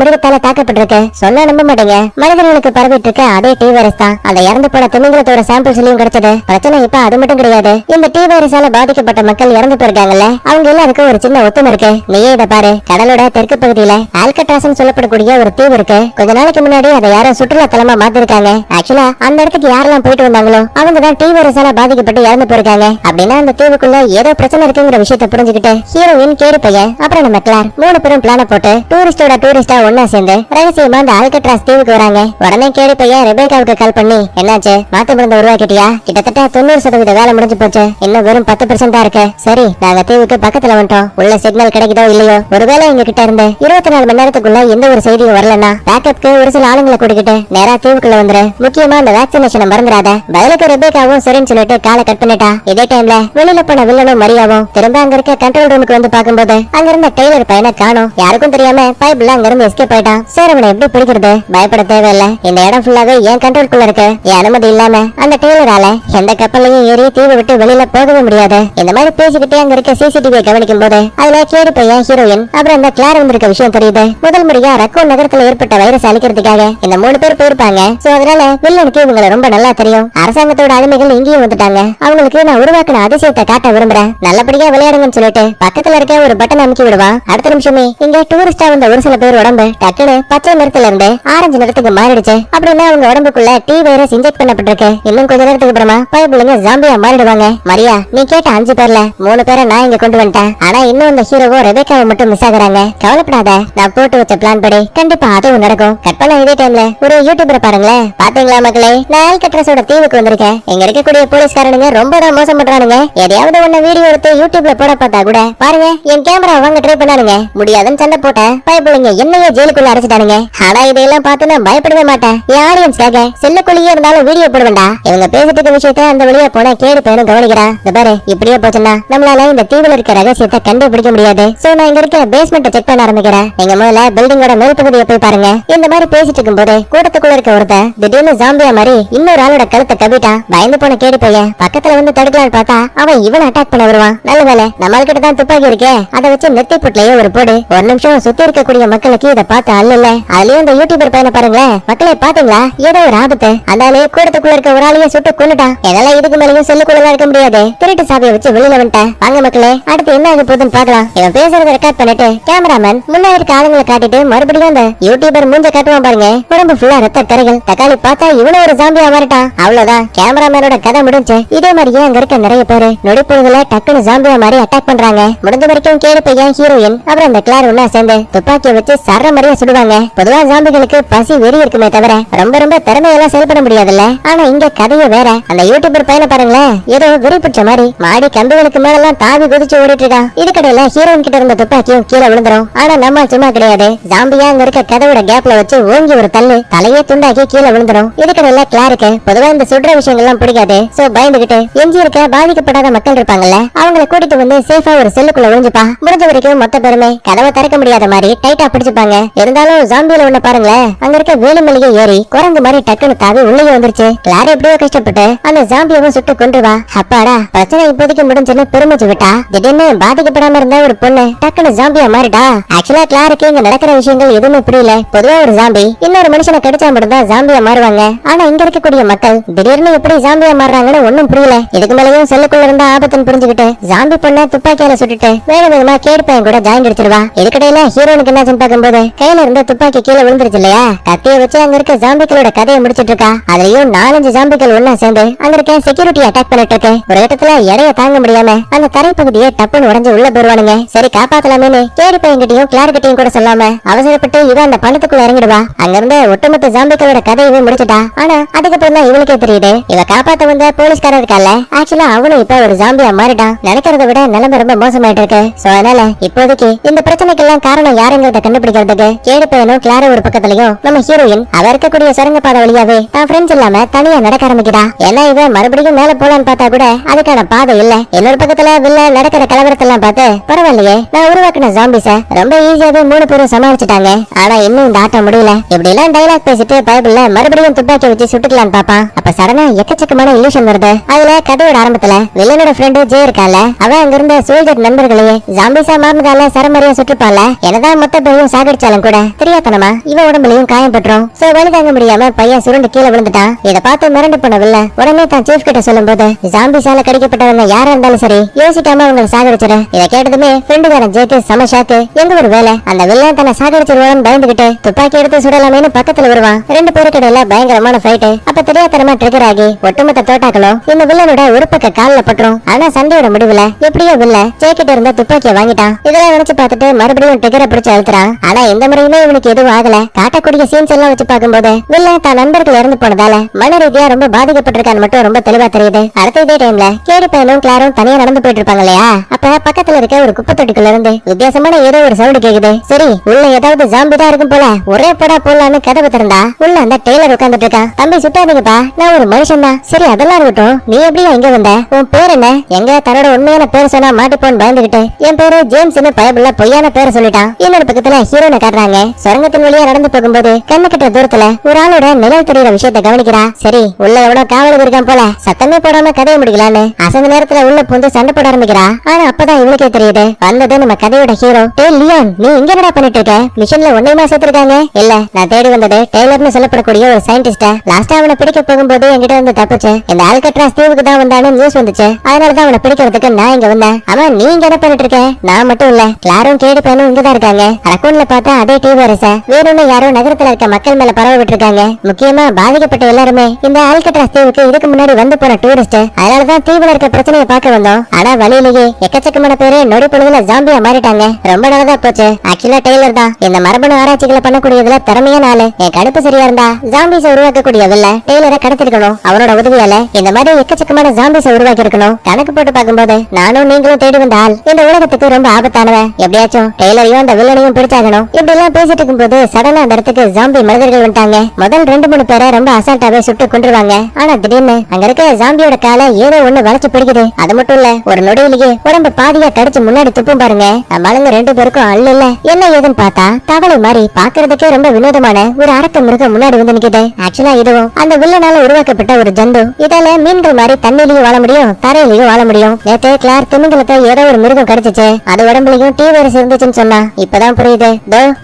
மிருகத்தால தாக்கப்பட்டிருக்கு. சொன்னா நம்ப மாட்டீங்க, மனிதர்களுக்கு பரவிட்டு இருக்க அதே டி வைரஸ் தான் அந்த இறந்து போன திமிங்கலத்தோட சாம்பிள்ஸ்லயும் கிடைச்சது. பிரச்சனை இப்ப அது மட்டும் கிடையாது, இந்த டி வைரஸால பாதிக்கப்பட்ட மக்கள் இறந்து போயிருக்காங்கல்ல, அவங்க எல்லாருக்கும் ஒரு சின்ன ஒத்துமை இருக்கு. நீயே இதை பாரு, கடலோட தெற்கு பகுதியில ஆல்கட்ராஸ்னு சொல்லப்படக்கூடிய ஒரு தீவு இருக்கு. கொஞ்ச நாளைக்கு முன்னாடி அதை யாரும் சுற்றுலா தலமா மாத்திருக்காங்க. ஆக்சுவலா அந்த இடத்துக்கு யாரெல்லாம் போயிட்டு வந்தாங்களோ அவங்க தான் டி வைரஸால பாதிக்கப்பட்டு இறந்து போயிருக்காங்க. அப்படின்னா அந்த தீவுக்குள்ள ஏதோ பிரச்சனை இருக்குங்கிற விஷயத்தை புரிஞ்சுக்கிட்டு ஹீரோயின் கேரி பையன் அப்புறம் நம்ம கிளார் 3 பேரும் பிளான போட்டு டூரிஸ்டா ஒன்னா சேர்ந்து ரகசியமா அந்த ஆல்கட்ராஸ் தீவுக்கு வராங்க. உடனே கேரி பையன் ரெபேக்காவுக்கு கால் பண்ணி, என்னாச்சு, மாத்து மருந்து உருவாக்கிட்டியா? கிட்டத்தட்ட 90% வேலை முடிஞ்சு போச்சு, இன்னும் வெறும் 10% தான் இருக்கு. சரி, நாங்க தீவுக்கு பக்கத்துல வந்துட்டோம். உள்ள சிக்னல் கிடைக்குதோ இல்லையோ, ஒருவேளை எங்க கிட்ட இருந்து 24 மணி நேரத்துக்குள்ள எந்த ஒரு செய்தியும் வரலன்னா பேக்கப்க்கு ஒரு சில ஆளுங்களை கூட்டிக்கிட்டு நேரா தீவுக்குள்ள வந்துரு. முக்கியமா அந்த வேக்சினேஷனை மறந்துடாத. பதிலுக்கு ரெபேக்காவும் சரின்னு சொல்லிட்டு காலை கட் பண்ணிட்டா. இதே டைம்ல வெளியில போன வில்லனும் மரியாவும் திரும்ப அங்க இருக்க கண்ட்ரோல் ரூமுக்கு வந்து பாக்கும்போது அங்க இருந்த டெய்லர் பையனை காணோம். யாருக்கும் தெரியாம பைப்ல அங்க இருந்து எஸ்கேப் ஆயிட்டான். சார் அவனை எப்படி பிடிக்கிறது? பயப்பட தேவையில்ல, இந்த இடம் ஃபுல்லாவே என் கண்ட்ரோல்குள்ள இருக்கு. என் அனுமதி இல்லாம அந்த டெய்லரால எந்த கப்பலையும் ஏறி தீவை விட்டு வெளியில போகவே முடியாது. இந்த மாதிரி பேசிக்கிட்டே அங்க இருக்க சிசிடிவியை கவனிக்கும் போது அதுல கேடு பையன், ஹீரோயின் அப்புறம் இந்த கிளார் வந்திருக்க விஷயம் தெரியுது. முதல் முறையா ரக்கூன் நகரத்துல ஏற்பட்ட வைரஸ் அழிக்கிறதுக்காக இந்த 3 பேர் போயிருப்பாங்க. சோ அதனால வில்லனுக்கு இவங்களை ரொம்ப நல்லா தெரியும். அரசாங்கத்தோட அடிமைகள் இங்கேயும் வந்துட்டாங்க. அவங்களுக்கு நான் உருவாக்கின அதிசயத்தை காட்ட விரும்புறேன், நல்லபடியா விளையாடுங்கன்னு சொல்லிட்டு பக்கத்துல இருக்க ஒரு பட்டன் அமைச்சு விடுவான். அடுத்த நிமிஷமே இங்க டூரிஸ்டா வந்த ஒரு சில பேர் உடம்பு டக்குனு பச்சை நிறத்துல இருந்து ஆரஞ்சு நிறத்துக்கு மாறிடுச்சு. அப்படின்னா அவங்க உடம்புக்குள்ள டி வைரஸ் இன்ஜெக்ட் பண்ணப்பட்டிருக்கு. இன்னும் கொஞ்ச நேரத்துக்கு அப்புறமா பைபிளுங்க ஜாம்பியா மாறிடுவாங்க. மரியா, நீ கேட்ட 5 பேர்ல 3 பேரை நான் இங்க கொண்டு வந்துட்டேன். ஆனா இன்னும் அந்த ஹீரோவும் ரெபேக்காவை மட்டும் மிஸ் ஆகுறாங்க. கவலைப்படாத, நான் போட்டு வச்ச பிளான் படி கண்டிப்பா அதுவும் நடக்கும். கட் பண்ண இதே டைம்ல ஒரு யூடியூபரை பாருங்களேன். பாத்தீங்களா மக்களே, நான் ஆல்கட்ராஸோட தீவுக்கு வந்திருக்கேன். இங்க இருக்கக்கூடிய போலீஸ்காரனுங்க ரொம்ப தான் மோசம் பண்றானுங்க. எதையாவது ஒண்ணு வீடியோ எடுத்து யூடியூப்ல போட பார்த்தா கூட பாருங்க என் கேமரா வாங்க ட்ரை பண்ணானுங்க. முடியாதுன்னு சண்டை போட்டேன். பைபிளுங்க என்னையே ஜெயிலுக்குள்ள அடைச்சிட்டானுங்க. ஆனா இதையெல்லாம் பார்த்து நான் பயப்படவே மாட்டேன். என் ஆடியன்ஸ்க்காக செல்லுக்குள்ளேயே இருந்தாலும் வீடியோ போடுவேண்டா. இவங்க பேசிட்டு இருக்க விஷயத்த அந்த வழியா போன கேடு பையனும் கவனிக்கிறான். இந்த பாரு, இப்படியே போச்சுன்னா நம்மளால இந்த தீவுல இருக்க ரகசியத்தை கண்டுபிடிக்க முடியாது. சோ நான் இங்க இருக்க பேஸ்மெண்ட்டை செக் பண்ண ஆரம்பிக்கிறேன். நீங்க முதல்ல பில்டிங்கோட மேல் பகுதியை போய் பாருங்க. இந்த மாதிரி பேசிட்டு இருக்கும் போது கூட்டத்துக்குள்ள இருக்க ஒருத்தன் திடீர்னு ஜாம்பியா மாதிரி இன்னொரு ஆளோட கழுத்தை கவிட்டான். பயந்து போன கேடு பையன் பக்கத்துல வந்து தடுக்கலான்னு பார்த்தா அவன் இவன் அட்டாக் பண்ண வருவான். நல்ல வேலை நம்ம கிட்ட தான் துப்பாக்கி இருக்கே, அதை வச்சு நெத்தி புட்லயே ஒரு போடு. ஒரு நிமிஷம் சுத்தி இருக்கக்கூடிய மக்களுக்கு இதை பார்த்து அல்ல. அதுலயும் இந்த யூடியூபர் பையனை பாருங்களேன். மக்களை பாத்தீங்களா, ஏதோ ஒரு ஆபத்து. அந்த ஆளு கூட்டத்துக்குள்ள இருக்க ஒரு ஆளையே சுட்டு கொண்டுட்டான். என்னால இதுக்கு மேலேயும் செல்லுக்குள்ள இருக்க முடியாது. திருட்டு சாவியை வச்சு வெளியில வந்துட்டேன். வாங்க மக்களே, அடுத்து என்ன ஆக போகுதுன்னு பாக்கலாம். இவன் பேசுறத ரெக்கார்ட் பண்ணிட்டு கேமராமேன் முன்னாடி இருக்க ஆளுங்களை காட்டிட்டு மறுபடியும் அந்த யூடியூபர் மூஞ்ச காட்டுவான் பாருங்க. உடம்பு ஃபுல்லா ரத்த கரைகள். தக்காளி பார்த்தா இவனும் ஒரு ஜாம்பியா மாறிட்டான். அவ்வளவுதான், கேமராமேனோட கதை முடிஞ்சு. இதே மாதிரியே அங்க இருக்க நிறைய பேரு நொடிப்பொழுதுல டக்குனு ஜாம்பியா மாதிரி அட்டாக் பண்றாங்க. முடிஞ்ச வரைக்கும் கேடு பையன், ஹீரோயின் அப்புறம் அந்த கிளார் ஒன்னா சேர்ந்து துப்பாக்கியை வச்சு சர்ற மாதிரியா சுடுவாங்க. பொதுவா ஜாம்பிகளுக்கு பசி வெறி இருக்குமே தவிர ரொம்ப திறமையெல்லாம் செயல்பட முடியாதுல்ல. ஆனா இங்க கதையே வேற. அந்த யூடியூபர் பையனை பாருங்களேன், ஏதோ வெறி பிடிச்ச மாதிரி மாடி கம்பிகளுக்கு மேலாம் தாவி குதிச்சு ஓடிட்டு இருக்கான். இதுக்கடையில ஹீரோயின் கிட்ட இருந்த துப்பாக்கியும் கீழே விழுந்துரும். ஆனா நம்ம சும்மா கிடையாது, ஜாம்பியா அங்க இருக்க கதவோட கேப்ல வச்சு ஓங்கி ஒரு தள்ளு, தலையே துண்டாக்கி கீழே விழுந்துரும். இதுக்கடையில கிளாருக்கு பொதுவா இந்த சுடுற விஷயங்கள் எல்லாம் பிடிக்காது. சோ பயந்துகிட்டு எஞ்சி இருக்க பாதிக்கப்படாத மக்கள் இருப்பாங்கல்ல, அவங்களை கூட்டிட்டு வந்து சேஃபா ஒரு செல்லுக்குள்ள ஒழிஞ்சுப்பா. முடிஞ்ச வரைக்கும் மொத்த பேருமே கதவை திறக்க முடியாத மாதிரி டைட்டா பிடிச்சுப்பாங்க. இருந்தாலும் ஜாம்பியில ஒண்ணு பாருங்களேன், அங்க இருக்க வேலு மளிகை ஏறி குரங்கு மாதிரி டக்குனு தாவி உள்ளே வந்துருச்சு. கிளார் எப்படியோ கஷ்டப்பட்டு அந்த ஜாம்பியவும் சுட்டு கொண்டுவா. அப்பாடா, பிரச்சனை இப்போதைக்கு முடிஞ்சுன்னு பெருமிச்சு விட்டா. திடீர்னு பாதிக்கப்படாம இருந்த ஒரு பொண்ணு டக்குனு ஜாம்பியா மாறிட்டா. ஆக்சுவலா கிளாருக்கு இங்க நடக்கிற விஷயங்கள் எதுவுமே புரியல. பொதுவா ஒரு ஜாம்பி இன்னொரு மனுஷனை கடிச்சா மட்டும்தான் ஜாம்பியா மாறுவாங்க. ஆனா இங்க இருக்கக்கூடிய மக்கள் திடீர்னு எப்படி ஜாம்பியா மாறுறாங்கன்னு ஒண்ணும் புரியல. இதுக்கு மேலேயும் செல்லுக்குள்ள இருந்த ஆபத்துன்னு புரிஞ்சுக்கிட்டு ஜாம்பி பொண்ணை துப்பாக்கியால சுட்டுட்டு வேக வேகமா கேடு பையன் கூட ஜாயின் அடிச்சிருவா. இதுக்கிடையில ஹீரோனுக்கு என்னாச்சுன்னு பார்க்கும்போது கையில இருந்த துப்பாக்கி கீழே விழுந்துருச்சு இல்லையா. கத்திய வச்சு அங்க இருக்க ஜாம்பிகளோட கதையை முடிச்சிட்டு இருக்கா. அதுலயும் 4-5 ஜாம்பிகள் ஒன்னா சேர்ந்து அங்க இருக்க செக்யூரிட்டி அட்டாக் பண்ணிட்டு இருக்கு. ஒரு இடத்துல எடைய தாங்க முடியாம அந்த தரைப்பகுதியை டப்புன்னு உடஞ்சு உள்ள போயிருவானுங்க. சரி காப்பாத்தலாமேன்னு கேடு பையன்கிட்டயும் கிளார் கிட்டையும் கூட சொல்லாம அவசரப்பட்டு இவன் அந்த பணத்துக்குள்ள இறங்கிடுவா. அங்க இருந்த ஒட்டுமொத்த ஜாம்பிகளோட கதையவே முடிச்சுட்டா. ஆனா அதுக்கப்புறம் தான் இவளுக்கே தெரியுது, இவ காப்பாத்த வந்த போலீஸ்காரர் இருக்கால, ஆக்சுவலா அவனும் இப்ப ஒரு ஜாம்பியா மாறிட்டான். நினைக்கிறத விட நிலைமை ரொம்ப மோசமாயிட்டு இருக்கு. சோ அதனால இப்போதைக்கு இந்த பிரச்சனைக்கெல்லாம் காரணம் யாருங்கிறத கண்டுபிடிக்கிறதுக்கு கேடு பையனும் கிளார ஒரு பக்கத்துலயும் நம்ம ஹீரோயின் அவ இருக்கக்கூடிய சுரங்க பாதை வழியாவே தான் ஃப்ரெண்ட்ஸ் இல்லாம தனியா நடக்க ஆரம்பிக்கிறா. ஏன்னா இவ மறுபடியும் மேல போலான்னு பார்த்தா கூட அதுக்கான பாதை இல்ல. இன்னொரு பக்கத்துல வில்ல நடக்கிற கலவரத்தெல்லாம் பார்த்து பரவாயில்லையே, நான் உருவாக்கின ஜாம்பிஸ ரொம்ப ஈஸியாவே 3 பேரும் சமாளிச்சுட்டாங்க. ஆனா இன்னும் இந்த ஆட்டம் முடியல. இப்படி எல்லாம் டைலாக் பேசிட்டு பைபிள்ல மறுபடியும் துப்பாக்கி வச்சு சுட்டுக்கலான்னு பாப்பான். அப்ப சடனா எக்கச்சக்கமான இல்லூஷன் வருது. அதுல கதையோட ஆரம்பத்துல வில்லனோட ஃப்ரெண்டு ஜே இருக்கால, அவன் அங்க இருந்த சோல்ஜர் நண்பர்களையே ஜாம்பிஸா மாறினதால சரமரியா சுற்றுப்பால என்னதான் மொத்த பேரையும் சாகடிச்சாலும் கூட தெரியாதனமா இவன் உடம்புலயும் காயம் பட்டுரும். சோ வலி தாங்க முடியாம பையன் சுருண்டு கீழே விழுந்துட்டான். இதை பார்த்து மிரண்டு போனவில்ல உடனே தான் சீஃப் கிட்ட சொல்லும் போது ஜாம்பிஸால கடிக்கப்பட்டவங்க யாரா இருந்தாலும் சரி யோசிக்காம அவங்களை சாகடிச்சிரு. இதை கேட்டதுமே ஃப்ரெண்டுகாரன் ஜேக்கு சம ஷாக்கு. எங்க ஒரு வேலை அந்த வில்லன் தன்னை சாகடிச்சிருவான்னு பயந்துகிட்டு துப்பாக்கி எடுத்து சுடலாமேன்னு பக்கத்துல வருவான். ரெண்டு பேருக்கு இடையில பயங்கரமான ஃபைட். அப்ப தெரியாதனமா ட்ரிகர் ஆகி ஒட்டுமொத்த தோட்டாக்களும் இந்த வில்லனோட ஒரு பக்க கால்ல பட்டுரும். ஆனா சண்டையோட முடிவுல எப்படியோ வில்ல ஜேக்கிட்ட இருந்த துப்பாக்கியை வாங்கிட்டான். இதெல்லாம் நினைச்சு பார்த்துட்டு மறுபடியும் ட்ரிகரை பிடிச்சு அழுத்துறான். ஆனா இந்த முறையுமே இவனுக்கு எதுவும் ஆகல. காட்டக்கூடிய சீன்ஸ் எல்லாம் வச்சு பார்க்கும்போது வில்லன் தான் நண்பர்கள் இறந்து போனதால மன ரீதியா ரொம்ப பாதிக்கப்பட்டிருக்கான்னு மட்டும் ரொம்ப தெளிவா தெரியுது. அடுத்த இதே டைம்ல கேடி பையனும் கிளாரும் தனியா நடந்து போயிட்டு இருப்பாங்க இல்லையா? அப்ப பக்கத்துல இருக்க ஒரு குப்பை தொட்டிக்குள்ள இருந்து வித்தியாசமான ஏதோ ஒரு சவுண்ட் கேக்குது. சரி உள்ள ஏதாவது ஜாம்பி தான் இருக்கும் போல ஒரே போடா போடலான்னு கதவு திறந்தா உள்ள அந்த டெய்லர் உட்கார்ந்துட்டு இருக்கான். தம்பி சுட்டாதீங்கப்பா, நான் ஒரு மனுஷன் தான். சரி அதெல்லாம் இருக்கட்டும், நீ எப்படியா இங்க வந்த? உன் பேர் என்ன? எங்க தன்னோட உண்மையான பேர் சொன்னா மாட்டிப்போன்னு பயந்துகிட்டு என் பேரு ஜேம்ஸ்னு பயபுள்ள பொய்யான பேரை சொல்லிட்டான். இன்னொரு பக்கத்துல ஹீரோனை காட்டுறாங்க. சுரங்கத்தின் வழியா நடந்து போகும்போது கண்ணு கிட்ட தூரத்துல ஒரு ஆளோட நிழல் தெரியுற விஷயத்தை கவனிக்கிறா. சரி உள்ள எவ்வளவு காவலுக்கு இருக்கான் போல சத்தமே போடாம கதையை முடிக்கலான்னு அசந்த நேரத்துல உள்ள புந்து சண்டை போட ஆரம்பிக்கிறா. ஆனா அப்பதான் இவனுக்கே தெரியுது வந்தது நம்ம கதையோட ஹீரோ. டேய் லியோன், நீ இங்க என்னடா பண்ணிட்டு இருக்க? மிஷன்ல ஒன்னையுமா சேர்த்திருக்காங்க? இல்ல, நான் தேடி வந்தது டெய்லர்னு சொல்லப்படக்கூடிய ஒரு சயின்டிஸ்ட. லாஸ்டா அவனை பிடிக்க போகும்போது என்கிட்ட வந்து தப்பிச்சு இந்த ஆல்கட்ராஸ் தீவுக்கு தான் வந்தானு நியூஸ் வந்துச்சு. அதனாலதான் அவனை பிடிக்கிறதுக்கு நான் இங்க வந்தேன். ஆமா நீ இங்க என்ன பண்ணிட்டு இருக்க? நான் மட்டும் இல்ல, கிளாரும் கேடி பையனும் இங்கதான் இருக்காங்க. ரக்கூன்ல பார்த்தா அதே டிவி அரச வேணும்னு யாரோ நகரத்துல இருக்க மக்கள் மேல பரவ விட்டுருக்காங்க. முக்கியமா பாதிக்கப்பட்ட எல்லாருமே இந்த ஆல்கட்ராஸ் தீவுக்கு இதுக்கு முன்னாடி வந்து போன டூரிஸ்ட். அதனாலதான் தீவுல இருக்க பிரச்சனையை பார்க்க வந்தோம். ஆனா வழியிலேயே எக்கச்சக்கமான பேரு நொடி பொழுதுல ஜாம்பியா மாறிட்டாங்க. ரொம்ப நல்லதா போச்சு. ஆக்சுவலா டெய்லர் தான் இந்த மரபணு ஆராய்ச்சிகளை பண்ணக்கூடியதுல திறமையான ஆளு. என் கடுப்பு சரியா இருந்தா ஜாம்பிஸ உருவாக்கக்கூடியவில்ல டெய்லரை கடத்திருக்கணும். அவனோட உதவியால இந்த மாதிரி எக்கச்சக்கமான ஜாம்பிஸ உருவாக்கி இருக்கணும். கணக்கு போட்டு பார்க்கும்போது நானும் நீங்களும் தேடி வந்த ஆள் இந்த உலகத்துக்கு ரொம்ப ஆபத்தானவன். எப்படியாச்சும் டெய்லரையும் அந்த வில்லனையும் பிடிச்சாகணும். இப்படி எல்லாம் பேசிட்டு இருக்கும்போது சடனா அந்த இடத்துக்கு ஜாம்பி மனிதர்கள் வந்துட்டாங்க. முதல் 2-3 பேரை ரொம்ப அசால்ட்டாவே சுட்டு கொண்டுருவாங்க. ஆனா திடீர்னு அங்க இருக்க ஜாம்பியோட காலை ஏதோ ஒண்ணு வளைச்சு பிடிக்குது. அது மட்டும் இல்ல ஒரு நொடியிலேயே உடம்பு பாதியா கடிச்சு முன்னாடி துப்பும் பாருங்க. நம்மளுங்க 2 பேருக்கும் அள்ளு இல்ல. என்ன ஏதுன்னு பார்த்தா தவளை மாதிரி பாக்குறதுக்கே ரொம்ப வினோதமான ஒரு அரக்க மிருகம் முன்னாடி வந்து நிக்குது. ஆக்சுவலா இதுவும் அந்த வில்லனால உருவாக்கப்பட்ட ஒரு ஜந்து. இதால மீன்கள் மாதிரி தண்ணிலையும் வாழ முடியும், தரையிலையும் வாழ முடியும். நேத்து கிளார் திமிங்கலத்தை ஏதோ ஒரு மிருகம் கடிச்சிச்சு. அது உடம்புலயும் டி வைரஸ் இருந்துச்சுன்னு சொன்னா இப்பதான் புரியுது.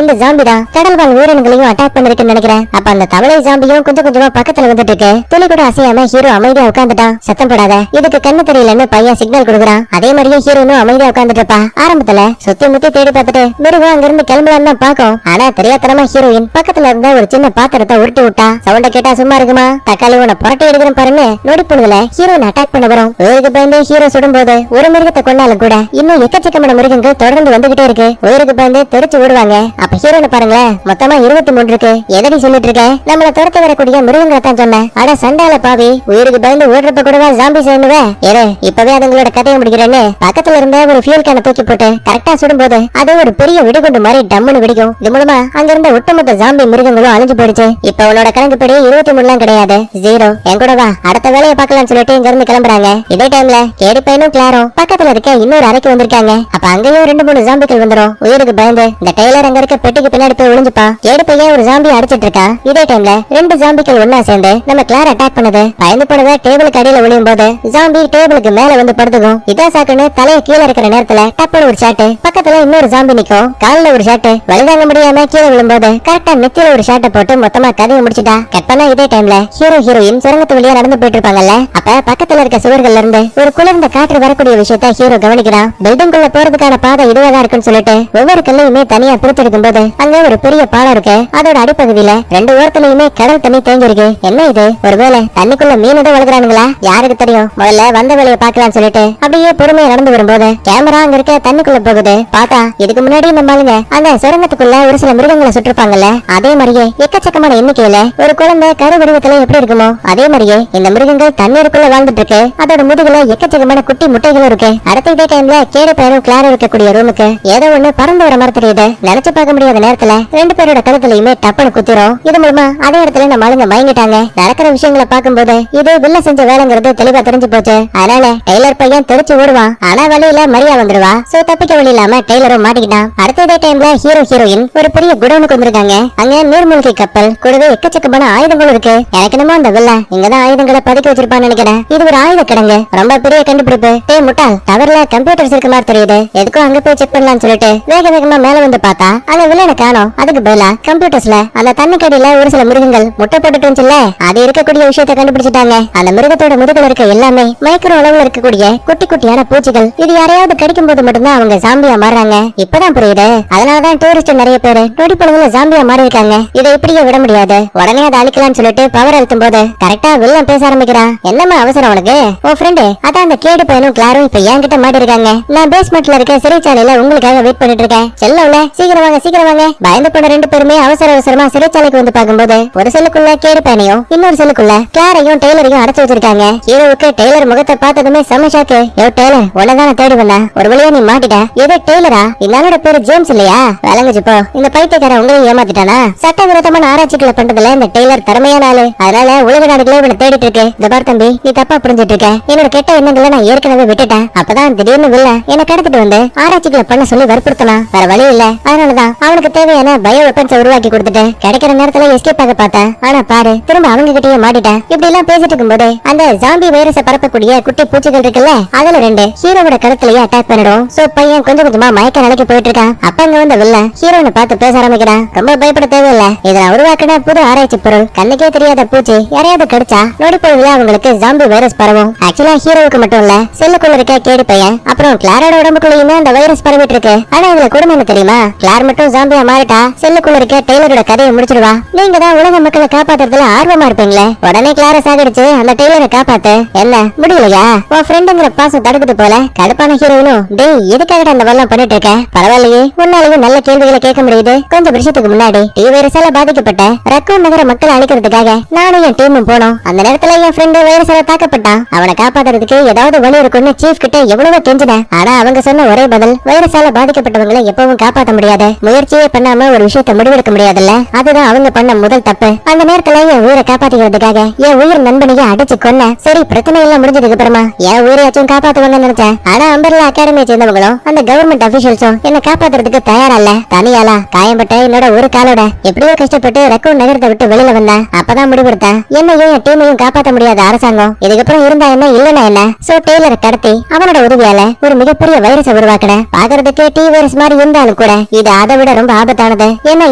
இந்த ஜாம்பி தான் கடல் வாழ் உயிரினங்களையும் அட்டாக் பண்ணிருக்குன்னு நினைக்கிறேன். அப்ப அந்த தவளை ஜாம்பியும் கொஞ்சம் கொஞ்சமா பக்கத்துல வந்துட்டு இருக்கு. துளி கூட அசையாம ஹீரோ அமைதியா உட்காந்துட்டான். சத்தம் போடாத, இதுக்கு கண்ணு தெரியலன்னு பையன் சிக்னல் கொடுக்குறான். அதே மாதிரியே ஹீரோனும் அமைதியா உட்காந்துட்டு இருப்பா. ஆரம்பத்துல சுத்தி முத்தி தேடி பார்த்துட்டு மிருகம் அங்க இருந்து கிளம்பலான்னு தான் பாக்கும். ஆனா தெரியாதனமா ஹீரோயின் பக்கத்துல இருந்த ஒரு சின்ன பாத்திரத்தை உருட்டி விட்டா. சவுண்ட கேட்டா சும்மா இருக்குமா? தக்காளி உன புரட்டி எடுக்கிறேன் பாருன்னு நொடி பொழுதுல ஹீரோயின் அட்டாக் பண்ண வரும். உயிருக்கு பயந்து ஹீரோ சுடும்போது ஒரு மிருகத்தை கொண்டாலும் கூட இன்னும் எக்கச்சக்கமான மிருகங்கள் தொடர்ந்து வந்துகிட்டே இருக்கு. உயிருக்கு பயந்து தெரிச்சு விடுவாங்க. அப்ப ஹீரோனை பாருங்களேன், மொத்தமா 23 இருக்கு. எதடி சொல்லிட்டு இருக்க? நம்மள துரத்து வரக்கூடிய மிருகங்களை தான் சொன்னேன். ஆனா சண்டால பாவி உயிருக்கு பயந்து ஓடுறப்ப கூடவா ஜாம்பி சேர்ந்துவே? ஏறு இப்பவே அதுங்களோட கதையை முடிக்கிறேன்னு பக்கத்துல இருந்த ஒரு ஃபியூல் கேனை தூக்கி போட்டு கரெக்டா சுடும்போது அது ஒரு பெரிய வெடிகுண்டு மாதிரி டம்முன்னு வெடிக்கும். இது மூலமா அங்க இருந்த ஒட்டுமொத்த ஜாம்பி மிருகங்களும் அழிஞ்சு போயிடுச்சு. இப்ப உன்னோட கணக்குப்படி 23 கிடையாது, 0. என் கூட வா, அடுத்த வேலையை பார்க்கலாம்னு சொல்லிட்டு இங்க இருந்து கிளம்புறாங்க. இதே டைம்ல கேடி பையனும் கிளாரும் பக்கத்துல இருக்க இன்னொரு அறைக்கு வந்திருக்காங்க. அப்ப அங்கேயும் 2-3 ஜாம்பிகள் வந்துரும். உயிருக்கு பயந்து இந்த டெய்லர் அங்க இருக்க பெட்டிக்கு பின்னாடி போய் ஒளிஞ்சுப்பா. கேடி பையன் ஒரு ஜாம்பி அடிச்சிட்டு இருக்கான். இதே டைம்ல 2 ஜாம்பிகள் ஒன்னா சேர்ந்து நம்ம கிளார் அட்டாக் பண்ணுது. பயந்து போனத டேபிளுக்கு அடியில ஒளியும் போது ஜாம்பி டேபிளுக்கு மேல வந்து படுத்துக்கும். இதா சாக்குன்னு தலைய கீழே இருக்கிற நேரத்துல டப்புனு ஒரு ஷாட், பக்கத்துல இன்னொரு ஜாம்பி நிக்கும். கால்ல ஒரு ஷாட், வலிதாங்க முடியாம கீழே விழும்போது கரெக்டா நெத்தியில ஒரு ஷாட்டை போட்டு மொத்தமா கதையை முடிச்சுட்டா. கட் பண்ணா இதே டைம்ல ஹீரோ ஹீரோயின் சுரங்கத்து வழியா நடந்து போயிட்டு இருப்பாங்கல்ல. அப்ப பக்கத்துல இருக்க சுவர்கள்ல இருந்து ஒரு குளிர்ந்த காற்று வரக்கூடிய விஷயத்த ஹீரோ கவனிக்கிறான். பில்டிங் குள்ள போறதுக்கான பாதை இதுவாதான் இருக்குன்னு சொல்லிட்டு ஒவ்வொரு கல்லையுமே தனியா பிரிச்செடுக்கும் போது அங்க ஒரு பெரிய பாலம் இருக்கு. அதோட அடிப்பகுதியில 2 ஓரத்துலயுமே கடல் தண்ணி தேங்கி இருக்கு. என்ன இது? ஒருவேளை தண்ணிக்குள்ள மீன் தான் வளர்க்குறானுங்களா? யாருக்கு தெரியும். முதல்ல வந்த வேலையை பாக்கலாம்னு சொல்லிட்டு அப்படியே பொறுமையா நடந்து வரும்போது கேமரா அங்க இருக்க தண்ணிக்குள்ள போகுது. பார்த்தா இதுக்கு முன்னாடி நம்மளுங்க அந்த சுரங்கத்துக்குள்ள ஒரு சில மிருகங்களை சுற்றிருப்பாங்கல்ல, அதே மாதிரியே எக்கச்சக்கமான எண்ணிக்கையில ஒரு குழந்தை கரு வடிவத்துல எப்படி இருக்குமோ அதே மாதிரியே இந்த மிருகங்கள் தண்ணீருக்குள்ள வாழ்ந்துட்டு இருக்கு. அதோட முதுகுல எக்கச்சக்கமான குட்டி முட்டைகளும் இருக்கு. அடுத்த இதே டைம்ல கேடி பையனும் கிளார் இருக்கக்கூடிய ரூமுக்கு ஏதோ ஒண்ணு பறந்து வர மாதிரி தெரியுது. நினைச்சு பார்க்க முடியாத நேரத்துல 2 பேரோட கழுத்துலயுமே டப்புனு குத்திரும். இது மூலமா அதே இடத்துல நம்ம ஆளுங்க மயங்கிட்டாங்க. நடக்கிற விஷயங்களை பார்க்கும்போது இது வில்ல செஞ்ச வேலைங்கிறது தெளிவா தெரிஞ்சு போச்சு. அதனால டெய்லர் பையன் தெரிச்சு ஓடுவான். ஆனா வழியில மரியா வந்துருவா. சோ தப்பிக்க வழி இல்லாம டெய்லரும் மாட்டிக்கிட்டான். அடுத்த இதே டைம்ல ஹீரோ ஹீரோயின் ஒரு பெரிய குடோனுக்கு வந்திருக்காங்க. அங்க நீர்மூழ்கி கப்பல் கூடவே எக்கச்சக்கமான ஆயுதங்களும் இருக்கு. எனக்கு என்னமோ அந்த வில்ல இங்கதான் ஆயுதங்களை பதுக்கி வச்சிருப்பான்னு நினைக்கிறேன். இது ஒரு ஆயுத கிடங்கு, ரொம்ப பெரிய கண்டுபிடிப்பு. டே முட்டாள், டவர்ல கம்ப்யூட்டர்ஸ் இருக்க மாதிரி தெரியுது. எதுக்கும் அங்க போய் போய் செக் பண்ணலாம்னு சொல்லிட்டு வேக வேகமா மேல வந்து பார்த்தா அங்க வில்லனை காணோம். அதுக்கு பதிலா கம்ப்யூட்டர்ஸ்ல அந்த தண்ணி கடையில ஒரு சில மிருகங்கள் முட்டை போட்டுட்டுல அது இருக்கக்கூடிய விஷயத்தை கண்டுபிடிச்சிட்டாங்க. அந்த மிருகத்தோட முதுகுல இருக்க எல்லாமே மைக்ரோ அளவுல இருக்கக்கூடிய குட்டி குட்டியான பூச்சிகள். இது யாரையாவது கடிக்கும் போது மட்டும்தான் அவங்க ஜாம்பியா மாறுறாங்க. இப்பதான் புரியுது. அதனாலதான் டூரிஸ்ட் நிறைய பேரு நொடி பொழுதுல ஜாம்பியா மாறி இருக்காங்க. இதை இப்படியே விட முடியாது. உடனே அதை அழிக்கலாம்னு சொல்லிட்டு பவர் அழுத்தும் போது கரெக்டா வில்லன் பேச ஆரம்பிக்கிறான். என்னமா அவசரம் உனக்கு? உன் ஃப்ரெண்டு அதான் அந்த கேடு பையனும் கிளாரும் இப்ப என்கிட்ட மாட்டி இருக்காங்க. நான் பேஸ்மெண்ட்ல இருக்க சிறைச்சாலையில உங்களுக்காக வெயிட் பண்ணிட்டு இருக்கேன். செல்லவுல சீக்கிரம் வாங்க சீக்கிரம் வாங்க. பயந்து போன ரெண்டு பேருமே அவசர அவசரமா சிறைச்சாலைக்கு வந்து பார்க்கும்போது ஒரு செல்லுக்குள்ள கேடு பையனையும் இன்னொரு செல்லுக்குள்ள கிளாரையும் டெய்லரையும் அடைச்சு வச்சிருக்காங்க. ஹீரோவுக்கு டெய்லர் முகத்தை பார்த்ததுமே செம ஷாக்கு. யோ டெய்லர், உன்னதான தேடி வந்தேன். ஒரு வழியா நீ மாட்டிட்ட. எது டெய்லரா? இன்னாலோட பேரு ஜேம்ஸ் இல்லையா? விளங்குச்சு போ. இந்த பைத்தியக்கார உங்களையும் ஏமாத்திட்டானா? சட்டவிரோதமான ஆராய்ச்சிகளை பண்றதுல இந்த டெய்லர் திறமையான ஆளு. அதனால உலக நாடுகளே இவனை தேடிட்டு இருக்கு. இந்த பார் தம்பி, நீ தப்பா புரிஞ்சிட்டு இருக்க. என்னோட கெட்ட எண்ணங்களை நான் ஏற்கனவே விட்டுட்டேன். அப்பதான் திடீர்னு வில்ல என்ன கடத்திட்டு வந்து ஆராய்ச்சிகளை பண்ண சொல்லி வற்புறுத்தலாம். வேற வழி இல்ல. அதனாலதான் அவனுக்கு தேவையான பயோ வெப்பன்ஸ் உருவாக்கி கொடுத்துட்டு கிடைக்கிற நேரத்துல எஸ்கேப் ஆக பார்த்தேன். ஆனா பாரு, திரும்ப அவங்க கிட்டயே மாட்டிட்டேன். இப்படி எல்லாம் பேசிட்டு இருக்கும்போது அந்த ஜாம்பி வைரஸ பரப்பக்கூடிய குட்டி பூச்சிகள் இருக்குல்ல, அதுல ரெண்டு ஹீரோவோட கழுத்துலயே அட்டாக் பண்ணிடும். சோ பையன் கொஞ்சம் கொஞ்சமா மயக்க நிலைக்கு போயிட்டு இருக்கான். அப்ப அங்க வந்த வில்ல ஹீரோனை பார்த்து பேச ஆரம்பிக்கிறான். ரொம்ப பயப்பட தேவையில்ல. இதை உருவாக்கின புது ஆராய்ச்சி பொருள். கண்ணுக்கே தெரியாத பூச்சி யாரையாவது கடிச்சா நொடி பொழுதுல அவங்களுக்கு ஜாம்பி வைரஸ் பரவும். ஆக்சுவலா ஹீரோவுக்கு மட்டும் இல்ல, செல்லுக்குள்ள இருக்க கேடு பையன் அப்புறம் கிளாரோட உடம்புக்குள்ளயுமே அந்த வைரஸ் பரவிட்டு இருக்கு. ஆனா இதுல கொடுமை என்ன தெரியுமா? கிளார் மட்டும் ஜாம்பியா மாறிட்டா செல்லுக்குள்ள இருக்க டெய்லரோட கதையை முடிச்சிடுவா. நீங்க தான் உலக மக்களை காப்பாத்துறதுல ஆர்வமா இருப்பீங்களே, உடனே கிளார சாகடிச்சு அந்த டெய்லரை காப்பாத்து. என்ன முடியலையா? உன் ஃப்ரெண்டுங்கிற பாசம் தடுக்குது போல. கடுப்பான ஹீரோயினும் டேய் எதுக்காக அந்த வெள்ளம் பண்ணிட்டு இருக்க? பரவாயில்லையே, உன்னாலையும் நல்ல கேள்விகளை கேட்க முடியுது. கொஞ்சம் வருஷத்துக்கு முன்னாடி டி வைரஸால பாதிக்கப்பட்ட ரக்கூன் நகர மக்களை அழிக்கிறதுக்காக நானும் என் டீமும் போனோம். அந்த நேரத்துல என் ஃப்ரெண்டு வைரஸால தாக்கப்பட்டான். அவனை காப்பாத்துறதுக்கு ஏதாவது வழி இருக்குன்னு சீஃப் கிட்ட எவ்வளவோ கெஞ்சினேன். ஆனா அவங்க சொன்ன ஒரே பதில், வைரஸால பாதிக்கப்பட்டவங்களை எப்பவும் காப்பாற்ற முடியாது. முயற்சியே பண்ணாம ஒரு விஷயத்தை முடிவெடுக்க முடியாதுல்ல. அதுதான் அவங்க பண்ண முதல் தப்பு. அந்த நேரத்துல என் உயிரை காப்பாத்திக்கிறதுக்காக என் உயிர் நண்பனையே அடிச்சு கொன்ன. சரி, பிரச்சனை எல்லாம் முடிஞ்சதுக்கு அப்புறமா என் உயிரையாச்சும் காப்பாத்துவாங்கன்னு நினைச்சேன். ஆனா அம்பர்லா அகாடமியை சேர்ந்தவங்களும் அந்த கவர்மெண்ட் அபிஷியல்ஸும் என்ன காப்பாத்துறதுக்கு தயாரா இல்ல. தனியாலா காயம்பட்ட என்னோட ஒரு காலோட எப்படியோ கஷ்டப்பட்டு ரக்கூன் நகரத்தை விட்டு வெளியில வந்தேன். அப்பதான் முடிவெடுத்தேன், என்னையும் என் டீமையும் காப்பாற்ற முடியாத அரசாங்கம் இதுக்கப்புறம் இருந்தா என்ன இல்லன்னா என்ன. சோ டெய்லரை கடத்தி அவனோட உதவியால ஒரு மிகப்பெரிய வைரஸை உருவாக்கினேன். பாக்குறதுக்கு டி வைரஸ் மாதிரி இருந்தாலும் கூட இது அதை விட ரொம்ப ஆபத்தானது. ஏன்னா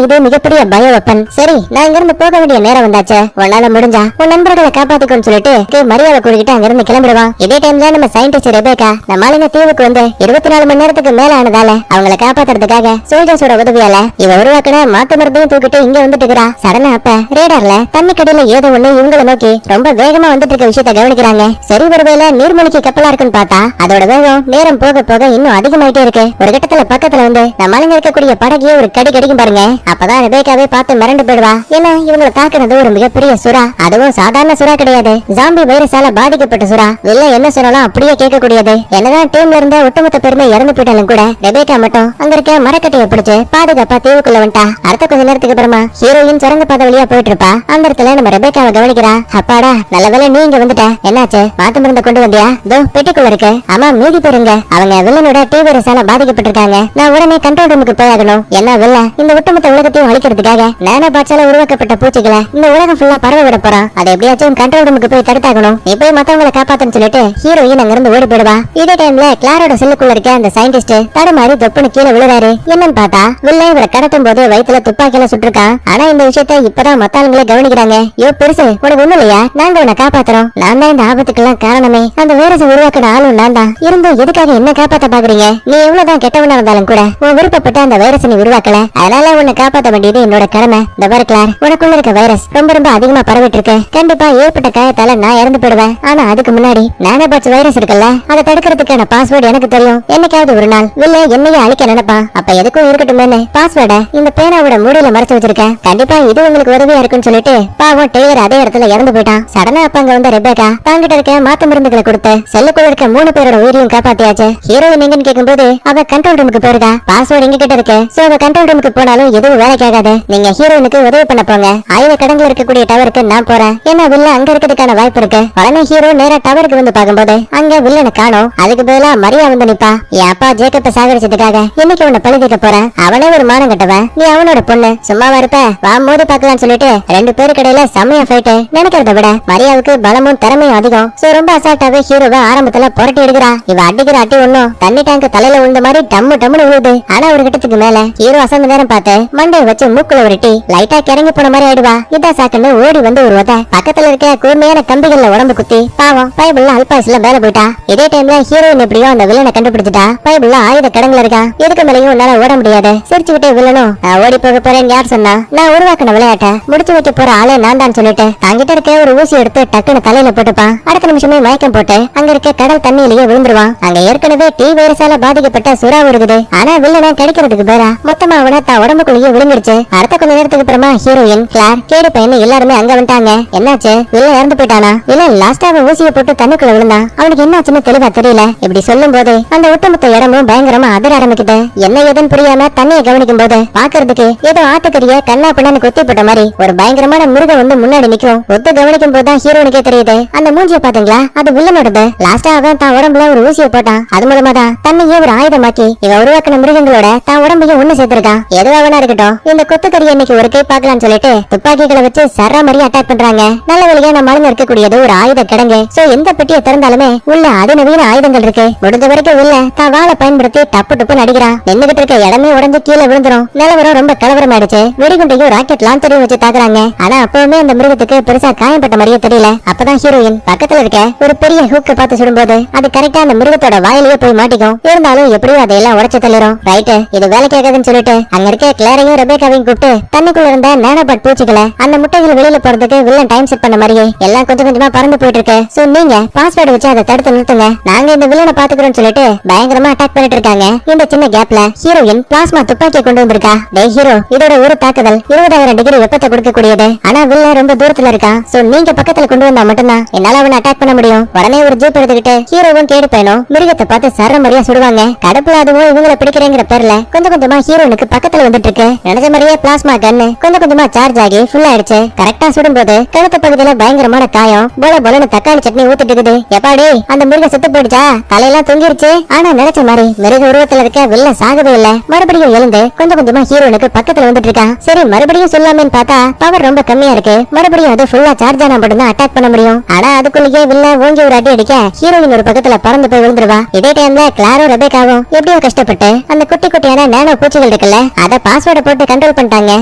இது மிகப்பெரிய பயோ வெப்பன். சரி, நான் இங்க இருந்து போக வேண்டிய நேரம் வந்தாச்சு. உன்னால முடிஞ்சா உன் நண்பர்களை காப்பாத்திக்கோன்னு சொல்லிட்டு மரியாதை கூறிக்கிட்டு அங்க இருந்து கிளம்பிடுவான். இதே டைம்ல நம்ம சயின்டிஸ்ட் ரெபேக்கா நம்மால தீவுக்கு வந்து 24 மணி நேரத்துக்கு மேல ஆனதால அவங்களை காப்பாத்துறதுக்காக சோல்ஜர்ஸோட உதவியால இவ உருவாக்கின மாத்து மருந்தையும் தூக்கிட்டு இங்க வந்துட்டு இருக்கிறா. சடனா அப்ப ரேடார்ல தண்ணி கடையில ஏதோ ஒண்ணு இவங்களை நோக்கி ரொம்ப வேகமா வந்துட்டு இருக்க விஷயத்தை கவனிக்கிறாங்க. சரி, ஒருவேளை நீர்மூழ்கி கப்பலா இருக்குன்னு பார்த்தா அதோட வேகம் நேரம் போக போக இன்னும் அதிகமாயிட்டே இருக்கு. ஒரு கட்டத்துல பக்கத்துல வந்து நம்மளுங்க இருக்கக்கூடிய படகையே ஒரு கடி கடிக்கும் பாருங்க. அப்பதான் ரெபேக்காவே பார்த்து மிரண்டு போயிடுவா. ஏன்னா இவங்களை தாக்குனது ஒரு மிகப்பெரிய சுறா. அதுவும் சாதாரண சுறா கிடையாது, ஜாம்பி வைரஸால பாதிக்கப்பட்ட சுறா. வெளில என்ன சொன்னாலும் அப்படியே கேட்கக்கூடியது. என்னதான் டீம்ல இருந்த ஒட்டுமொத்த பேருமே இறந்து போயிட்டாலும் கூட ரெபேக்கா மட்டும் அங்க இருக்க மரக்கட்டையை பிடிச்சு பாதுகாப்பா தீவுக்குள்ள வந்துட்டா. அடுத்த கொஞ்ச நேரத்துக்கு அப்புறமா ஹீரோயின் சுரங்க பாதை வழியா போயிட்டு இருப்பா. அந்த இடத்துல நம்ம ரெபேக்காவை கவனிக்கிறா. அப்பாடா, நல்ல வேலை நீ இங்க வந்துட்ட. என்னாச்சு, மாத்து மருந்து கொண்டு வந்தியா? தோ பெட்டிக்குள்ள இருக்கு. ஆமா, மீதி பேருங்க அவங்க வில்லனோட டி வைரஸால பாதிக்கப்பட்டிருக்காங்க. நான் உடனே கண்ட்ரோல் ரூமுக்கு போயாகணும். என்ன வில்ல இந்த ஒட்டுமொத்த உலகத்தையும் அழிக்கிறதுக்காக நானோ பாட்சால உருவாக்கப்பட்ட பூச்சிகளை இந்த உலகம் ஃபுல்லா பரவ விட போறான். அதை எப்படியாச்சும் கண்ட்ரோல் ரூமுக்கு போய் தடுத்தாகணும். நீ போய் மத்தவங்களை காப்பாத்துன்னு சொல்லிட்டு ஹீரோயின் அங்க இருந்து ஓடி போயிடுவா. இதே டைம்ல கிளாரோட செல்லுக்குள்ள இருக்க அந்த சயின்டிஸ்ட் தடுமாறி தொப்புன்னு கீழே விழுறாரு. என்னன்னு பார்த்தா வில்ல இவரை கடத்தும் போது வயித்துல துப்பாக்கியில சுட்டிருக்கான். ஆனா இந்த விஷயத்த இப்பதான் மத்த ஆளுங்களே கவனிக்கிறாங்க. யோ பெருசு, உனக்கு ஒண்ணு இல்லையா? நாங்க உன்னை காப்பாத்துறோம். நான் தான் இந்த ஆபத்துக்கெல்லாம் காரணமே. அந்த வைரஸை உருவாக்கின ஆளும் நான் தான். இருந்தும் எதுக்காக என்ன காப்பாத்த பாக்குறீங்க? நீ எவ்வளவுதான் கெட்டவனா இருந்தாலும் கூட உன் விருப்பப்பட்ட அந்த வைரஸ் நீ உருவாக்கல. அதனால உன்னை காப்பாற்ற வேண்டியது என்னோட கடமை. இந்த பாரு கிளார், உனக்குள்ள இருக்க வைரஸ் ரொம்ப ரொம்ப அதிகமா பரவிட்டு இருக்கு. கண்டிப்பா ஏற்பட்ட காயத்தால நான் இறந்து போயிடுவேன். ஆனா அதுக்கு முன்னாடி நானோபாட்ஸ் வைரஸ் இருக்குல்ல, அதை தடுக்கிறதுக்கான பாஸ்வேர்டு எனக்கு தெரியும். என்னைக்காவது ஒரு நாள் வில்ல என்னையே அழிக்க நினைப்பான். அப்ப எதுக்கும் இருக்கட்டுமே பாஸ்வேர்டை இந்த பேனாவோட மூடியில மறைச்சு வச்சிருக்கேன். கண்டிப்பா இது உங்களுக்கு உதவியா இருக்குன்னு சொல்லிட்டு பாவம் டெய்லர் அதே இடத்துல இறந்து போயிட்டான். சடனா அப்ப அங்க வந்த ரெபேக்கா தாங்கிட்ட இருக்க மாத்து மருந்துகளை கொடுத்து செல்லுக்குள்ள இருக்க 3 பேரோட உயிரையும் காப்பாத்தியாச்சு. ஹீரோயின் எங்கன்னு கேட்கும்போது அவ கண்ட்ரோல் ரூமுக்கு போயிருக்கா. பாஸ்வேர்டு எங்க கிட்ட இருக்கு. சோ அவ கண்ட்ரோல் ரூமுக்கு போனாலும் எதுவும் வேலைக்கு ஆகாது. நீங்க ஹீரோயினுக்கு உதவி பண்ண போங்க. ஆயுத கடங்குல இருக்கக்கூடிய டவருக்கு நான் போறேன். ஏன்னா வில்ல அங்க இருக்கிறதுக்கான வாய்ப்பு இருக்கு. உடனே ஹீரோ நேரா டவருக்கு வந்து பாக்கும்போது அங்க வில்லனை காணோம். அதுக்கு பதிலா மரியா வந்து நிப்பா. என் அப்பா ஜேக்கப்ப சாகடிச்சதுக்காக இன்னைக்கு உன்னை பழிதிக்க போறேன். அவனே ஒரு மானம் கட்டவன், நீ அவனோட பொண்ணு. சும்மாவா இருப்ப? வா மோதி பாக்கலாம்னு சொல்லிட்டு 2 பேருக்கு இடையில செம்மையா ஃபைட். நினைக்கிறத விட மரியாவுக்கு பலமும் திறமையும் அதிகம். சோ ரொம்ப அசால்ட்டாவே ஹீரோவை ஆரம்பத்துல புரட்டி எடுக்கிறா. இவ அடிக்கிற அட்டி ஒண்ணும் தண்ணி டேங்க் தலையில விழுந்த மாதிரி டம்மு டம்முன்னு விழுது. ஆனா ஒரு கட்டத்துக்கு மேல ஹீரோ அசந்த நேரம் பார்த்து மண்டையை வச்சு மூக்குல உருட்டி லைட்டா கிறங்கி போன மாதிரி ஆயிடுவா. இதா சாக்குன்னு ஓடி வந்து ஒரு உத பக்கத்துல இருக்க கூர்மையான கம்பிகள்ல உடம்பு குத்தி பாவம் பைபிள்ல அல்பாயுஸ்ல மேல போயிட்டா. இதே டைம்ல ஹீரோயின் எப்படியோ அந்த வில்லனை கண்டுபிடிச்சிட்டா. பைபிள்ல ஆயுத கடங்குல இருக்கா. இதுக்கு மேலேயும் உன்னால ஓட முடியாது. சிரிச்சுக்கிட்டே வில்லனும் நான் ஓடி போக போறேன்னு யார் சொன்னா? நான் உருவாக்கின விளையாட்ட முடிச்சு வைக்க போற ஆளே நான் தான் சொல்லிட்டு தங்கிட்ட இருக்க ஒரு ஊசி எடுத்து டக்குன்னு தலையில போட்டுப்பான். அடுத்த நிமிஷமே மயக்கம் போட்டு அங்க இருக்க கடல் தண்ணியிலேயே விழுந்துருவான். அங்க ஏற்கனவே டி வைரஸால பாதிக்கப்பட்ட சுறா இருக்குது. ஆனா வில்லனை கிடைக்கிறதுக்கு பேரா மொத்தமா அவனை தான் உடம்புக்குள்ளேயே விழுந்துருச்சு. அடுத்த கொஞ்ச நேரத்துக்கு அப்புறமா ஹீரோயின் கிளார் கேடு பையன் எல்லாருமே அங்க வந்துட்டாங்க. என்னாச்சு? வில்லன் இறந்து போயிட்டானா? வில்லன் லாஸ்டா ஊசியை போட்டு தண்ணிக்குள்ள விழுந்தான். அவனுக்கு என்னாச்சுன்னு தெளிவா தெரியல. இப்படி சொல்லும் போது அந்த ஒட்டுமொத்த இடமும் பயங்கரமா அதிர ஆரம்பிக்குது. என்ன ஏதுன்னு புரியாம தண்ணியை கவனிக்கும் போது பாக்குறதுக்கு ஏதோ ஆட்டுக்கறிய கண்ணா பின்னான்னு கொத்தி போட்ட மாதிரி ஒரு பயங்கரமான மிருகம் வந்து முன்னாடி நிக்கும். ஒத்து கவனிக்கும் போதுதான் ஹீரோனுக்கே தெரியுது. அந்த மூஞ்சிய பாத்தீங்களா? அது வில்லனோடது. லாஸ்டா அவன் தான் உடம்புல ஒரு ஊசியை போட்டான். அது மூலமா தான் தண்ணியே ஒரு ஆயுதமாக்கி இவன் உருவாக்கின மிருகங்களோட தான் உடம்பையும் ஒண்ணு சேர்த்திருக்கான். எதுவா வேணா இருக்கட்டும், இந்த கொத்துக்கறியை இன்னைக்கு ஒரு கை பாக்கலாம்னு சொல்லிட்டு துப்பாக்கிகளை வச்சு சர்ற மாதிரி அட்டாக் பண்றாங்க. நல்ல வழியா நம்ம மலங்க இருக்கக்கூடியது ஒரு ஆயுத கிடங்கு. சோ எந்த பெட்டியை திறந்தாலுமே உள்ள அதிநவீன ஆயுதங்கள் இருக்கு. முடிஞ்ச வரைக்கும் உள்ள தான் வாளை பயன்படுத்தி டப்பு டப்புன்னு அடிக்கிறான். நின்னுகிட்டு இருக்க இடமே உடஞ்சு கீழே விழுந்துரும். நிலவரம் ரொம்ப கலவரம் ஆயிடுச்சு. வெடிகுண்டையும் ராக்கெட் லான்ச்சரையும் வச்சு தாக்குறாங்க. ஆனா அப்பவுமே அந்த மிருகத்துக்கு பெருசா காயப்பட்ட மாதிரியே தெரியல. அப்பதான் ஹீரோயின் பக்கத்துல இருக்க ஒரு பெரிய ஹூக்க பார்த்து சுடும்போது அது கரெக்டா அந்த மிருகத்தோட வாயிலேயே போய் மாட்டிக்கும். இருந்தாலும் எப்படியோ அதையெல்லாம் உடைச்சு தள்ளிரும். ரைட்டு, இது வேலை கேட்காதுன்னு சொல்லிட்டு அங்க இருக்க கிளாரையும் ரெபேக்காவையும் கூப்பிட்டு தண்ணிக்குள்ள இருந்த நானோபாட் பூச்சிகளை அந்த முட்டைகள் வெளியில போறதுக்கு வில்லன் டைம் செட் பண்ண மாதிரியே எல்லாம் கொஞ்சம் கொஞ்சமா பறந்து போயிட்டு இருக்கு. சோ நீங்க பாஸ்வேர்டு வச்சு அதை தடுத்து நிறுத்துங்க, நாங்க இந்த வில்லனை பாத்துக்கிறோம்னு சொல்லிட்டு பயங்கரமா அட்டாக் பண்ணிட்டு இருக்காங்க. இந்த சின்ன கேப்ல ஹீரோயின் பிளாஸ்மா துப்பாக்கியை கொண்டு வந்திருக்கா. டேய் ஹீரோ, இதோட ஒரு தாக்குதல் 20,000 டிகிரி வெப்பத்தை கொடுக்கக்கூடியது. ஆனா வில்லன் ரொம்ப தூரத்துல இருக்கா. சோ நீங்க பக்கத்துல கொண்டு வந்தா மட்டும்தான் என்னால அவனை அட்டாக் பண்ண முடியும். உடனே ஒரு ஜீப் எடுத்துக்கிட்டு ஹீரோவும் கேடு பையனும் மிருகத்தை பார்த்து சர்ற மாதிரியா சுடுவாங்க. கடுப்புல அதுவும் இவங்களை பிடிக்கிறேங்கிற பேர்ல கொஞ்சம் கொஞ்சமா ஹீரோனுக்கு பக்கத்துல வந்துட்டு இருக்கு. நினைச்ச மாதிரியே பிளாஸ்மா கன்னு கொஞ்சம் கொஞ்சமா சார்ஜ் ஆகி ஃபுல் ஆயிடுச்சு. கரெக்டா சுடும்போது கழுத்து பகுதியில பயங்கரமான காயம். போல போலன்னு தக்காளி சட்னி ஊத்திட்டு இருக்குது. எப்பாடி அந்த மிருகம் செத்து போயிடுச்சா? தலையெல்லாம் தொங்கிருச்சு. ஆனா நினைச்ச மாதிரி மிருக உருவத்துல இருக்க வில்ல சாகவே இல்ல. மறுபடியும் எழுந்து கொஞ்சம் கொஞ்சமா ஹீரோனுக்கு பக்கத்துல வந்துட்டு இருக்கான். சரி மறுபடியும் சொல்லாமேன்னு பார்த்தா பவர் ரொம்ப கம்மியா இருக்கு. மறுபடியும் அது ஃபுல்லா சார்ஜ் ஆனா மட்டும் தான் அட்டாக் பண்ண முடியும். ஆனா அதுக்குள்ளேயே வில்ல ஓங்கி ஒரு அடி அடிக்க ஹீரோயின் ஒரு பக்கத்துல பறந்து போய் விழுந்துருவா. இதே டைம்ல கிளாரும் ரெபேக்காவும் எப்படியோ கஷ்டப்பட்டு அந்த குட்டி குட்டியான நானோ பூச்சிகள் இருக்குல்ல அத பாஸ்வேர்டை போட்டு கண்ட்ரோல் பண்ணிட்டாங்க.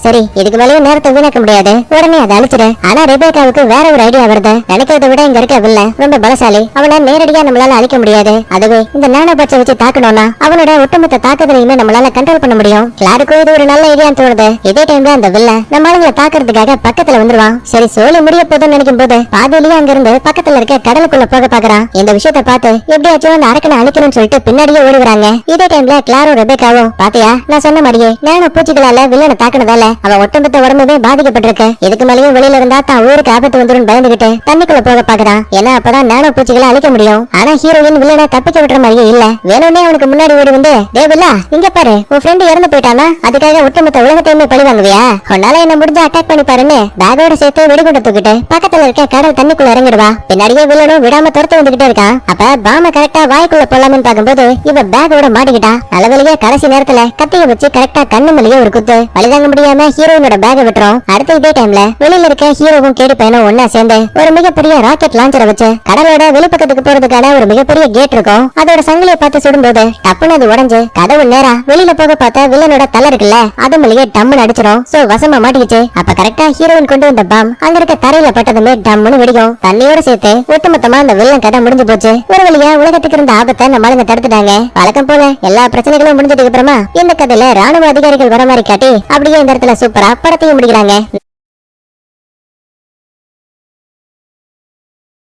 சரி இதுக்கு மேலேயும் நேரத்தை வீணாக்க முடியாது, உடனே அதை அழிச்சிடு. ஆனா ரெபேக்காவுக்கு வேற ஒரு ஐடியா வருது. நினைக்கிறத விட இங்க இருக்க வில்ல ரொம்ப பலசாலி. அவனை நேரடியா நம்மளால அழிக்க முடியாது. அதுவே இந்த நானோ பட்சை வச்சு தாக்கணும்னா அவனோட ஒட்டுமொத்த தாக்குதலையுமே நம்மளால கண்ட்ரோல் பண்ண முடியும். கிளாருக்கும் இது ஒரு நல்ல ஐடியான்னு தோணுது. இதே டைம்ல அந்த வில்ல நம்ம ஆளுங்களை தாக்குறதுக்காக பக்கத்துல வந்துருவான். சரி சோழி முடிய போதுன்னு நினைக்கும் போது பாதியிலேயே அங்க இருந்து பக்கத்துல இருக்க கடலுக்குள்ள போக பாக்குறான். இந்த விஷயத்த பார்த்து எப்படியாச்சும் அந்த அரக்கனை அழிக்கணும்னு சொல்லிட்டு பின்னாடியே ஓடி வராங்க. இதே டைம்ல கிளாரும் ரெபேக்காவும் பாத்தியா நான் சொன்ன மாதிரியே நானோ பூச்சிகளால வில்லனை தாக்குனதால அவன் ஒட்டுமொத்த உடம்புமே பாதிக்கப்பட்டிருக்கு. இதுக்கு மேலேயும் வெளியில இருந்தா தான் ஊருக்கு ஆபத்து வந்துரும் பயந்துகிட்டு தண்ணிக்குள்ள போக பாக்குறான். ஏன்னா அப்பதான் நானோ பூச்சிகளை அழிக்க முடியும். ஆனா ஹீரோயின் வில்லனை தப்பிக்க விடுற மாதிரியே இல்ல. வேணும்னே அவனுக்கு முன்னாடி ஓடி வந்து டேய் வில்லா இங்க பாரு, உன் ஃப்ரெண்ட் இறந்து போயிட்டானா, அதுக்காக ஒட்டுமொத்த உலகத்தையுமே பழி வாங்குவியா? உன்னால என்ன முடிஞ்ச அட்டாக் பண்ணி பாருன்னு பேக்கோட சேர்த்து வெடிகுண்ட தூக்கிட்டு பக்கத்துல இருக்க கடல் தண்ணிக்குள்ள இறங்கிடுவா. பின்னாடியே வில்லனும் விடாம துரத்து வந்துகிட்டே இருக்கான். அப்ப பாம கரெக்டா வாய்க்குள்ள போலாம்னு பாக்கும்போது இவ பேக்கோட மாட்டிக்கிட்டா. நல்லவேளையா கடைசி நேரத்துல கத்திய வச்சு கரெக்டா கண்ணு மேலேயே ஒரு குத்து. வழிதாங்க முடியாம ஹீரோயினோட பேக விட்டுறோம். அடுத்த இதே டைம்ல வெளியில இருக்க ஹீரோவும் கேடு பையனும் ஒன்னா சேர்ந்து ஒரு மிகப்பெரிய ராக்கெட் லான்ச்சரை வச்சு கடலோட வெளிப்பக்கத்துக்கு போறதுக்கான ஒரு மிகப்பெரிய கேட் இருக்கும். அதோட சங்கிலியை பார்த்து சுடும்போது டப்புன்னு அது உடஞ்சு கதவு நேரா வெளியில போக பார்த்தா வில்லனோட தலை இருக்குல்ல அது மேலேயே டம்முன்னு அடிச்சிடும். சோ வசமா மாட்டிக்கிச்சு. அப்ப கரெக்டா ஹீரோயின் கொண்டு வந்த பாம் அங்க இருக்க தரையில பட்டதுமே டம்முன்னு வெடிக்கும். தண்ணியோட சேர்த்து ஒட்டுமொத்தமா அந்த வில்லன் கதை முடிஞ்சு போச்சு. ஒரு வழியா உலகத்துக்கு இருந்த ஆபத்தை நம்மளுங்க தடுத்துட்டாங்க. வழக்கம் போல எல்லா பிரச்சனைகளும் முடிஞ்சதுக்கு அப்புறமா இந்த கதையில ராணுவ அதிகாரிகள் வர மாதிரி காட்டி அப்படியே இந்த இடத்துல சூப்பரா படத்தையும் முடிக்கிறாங்க.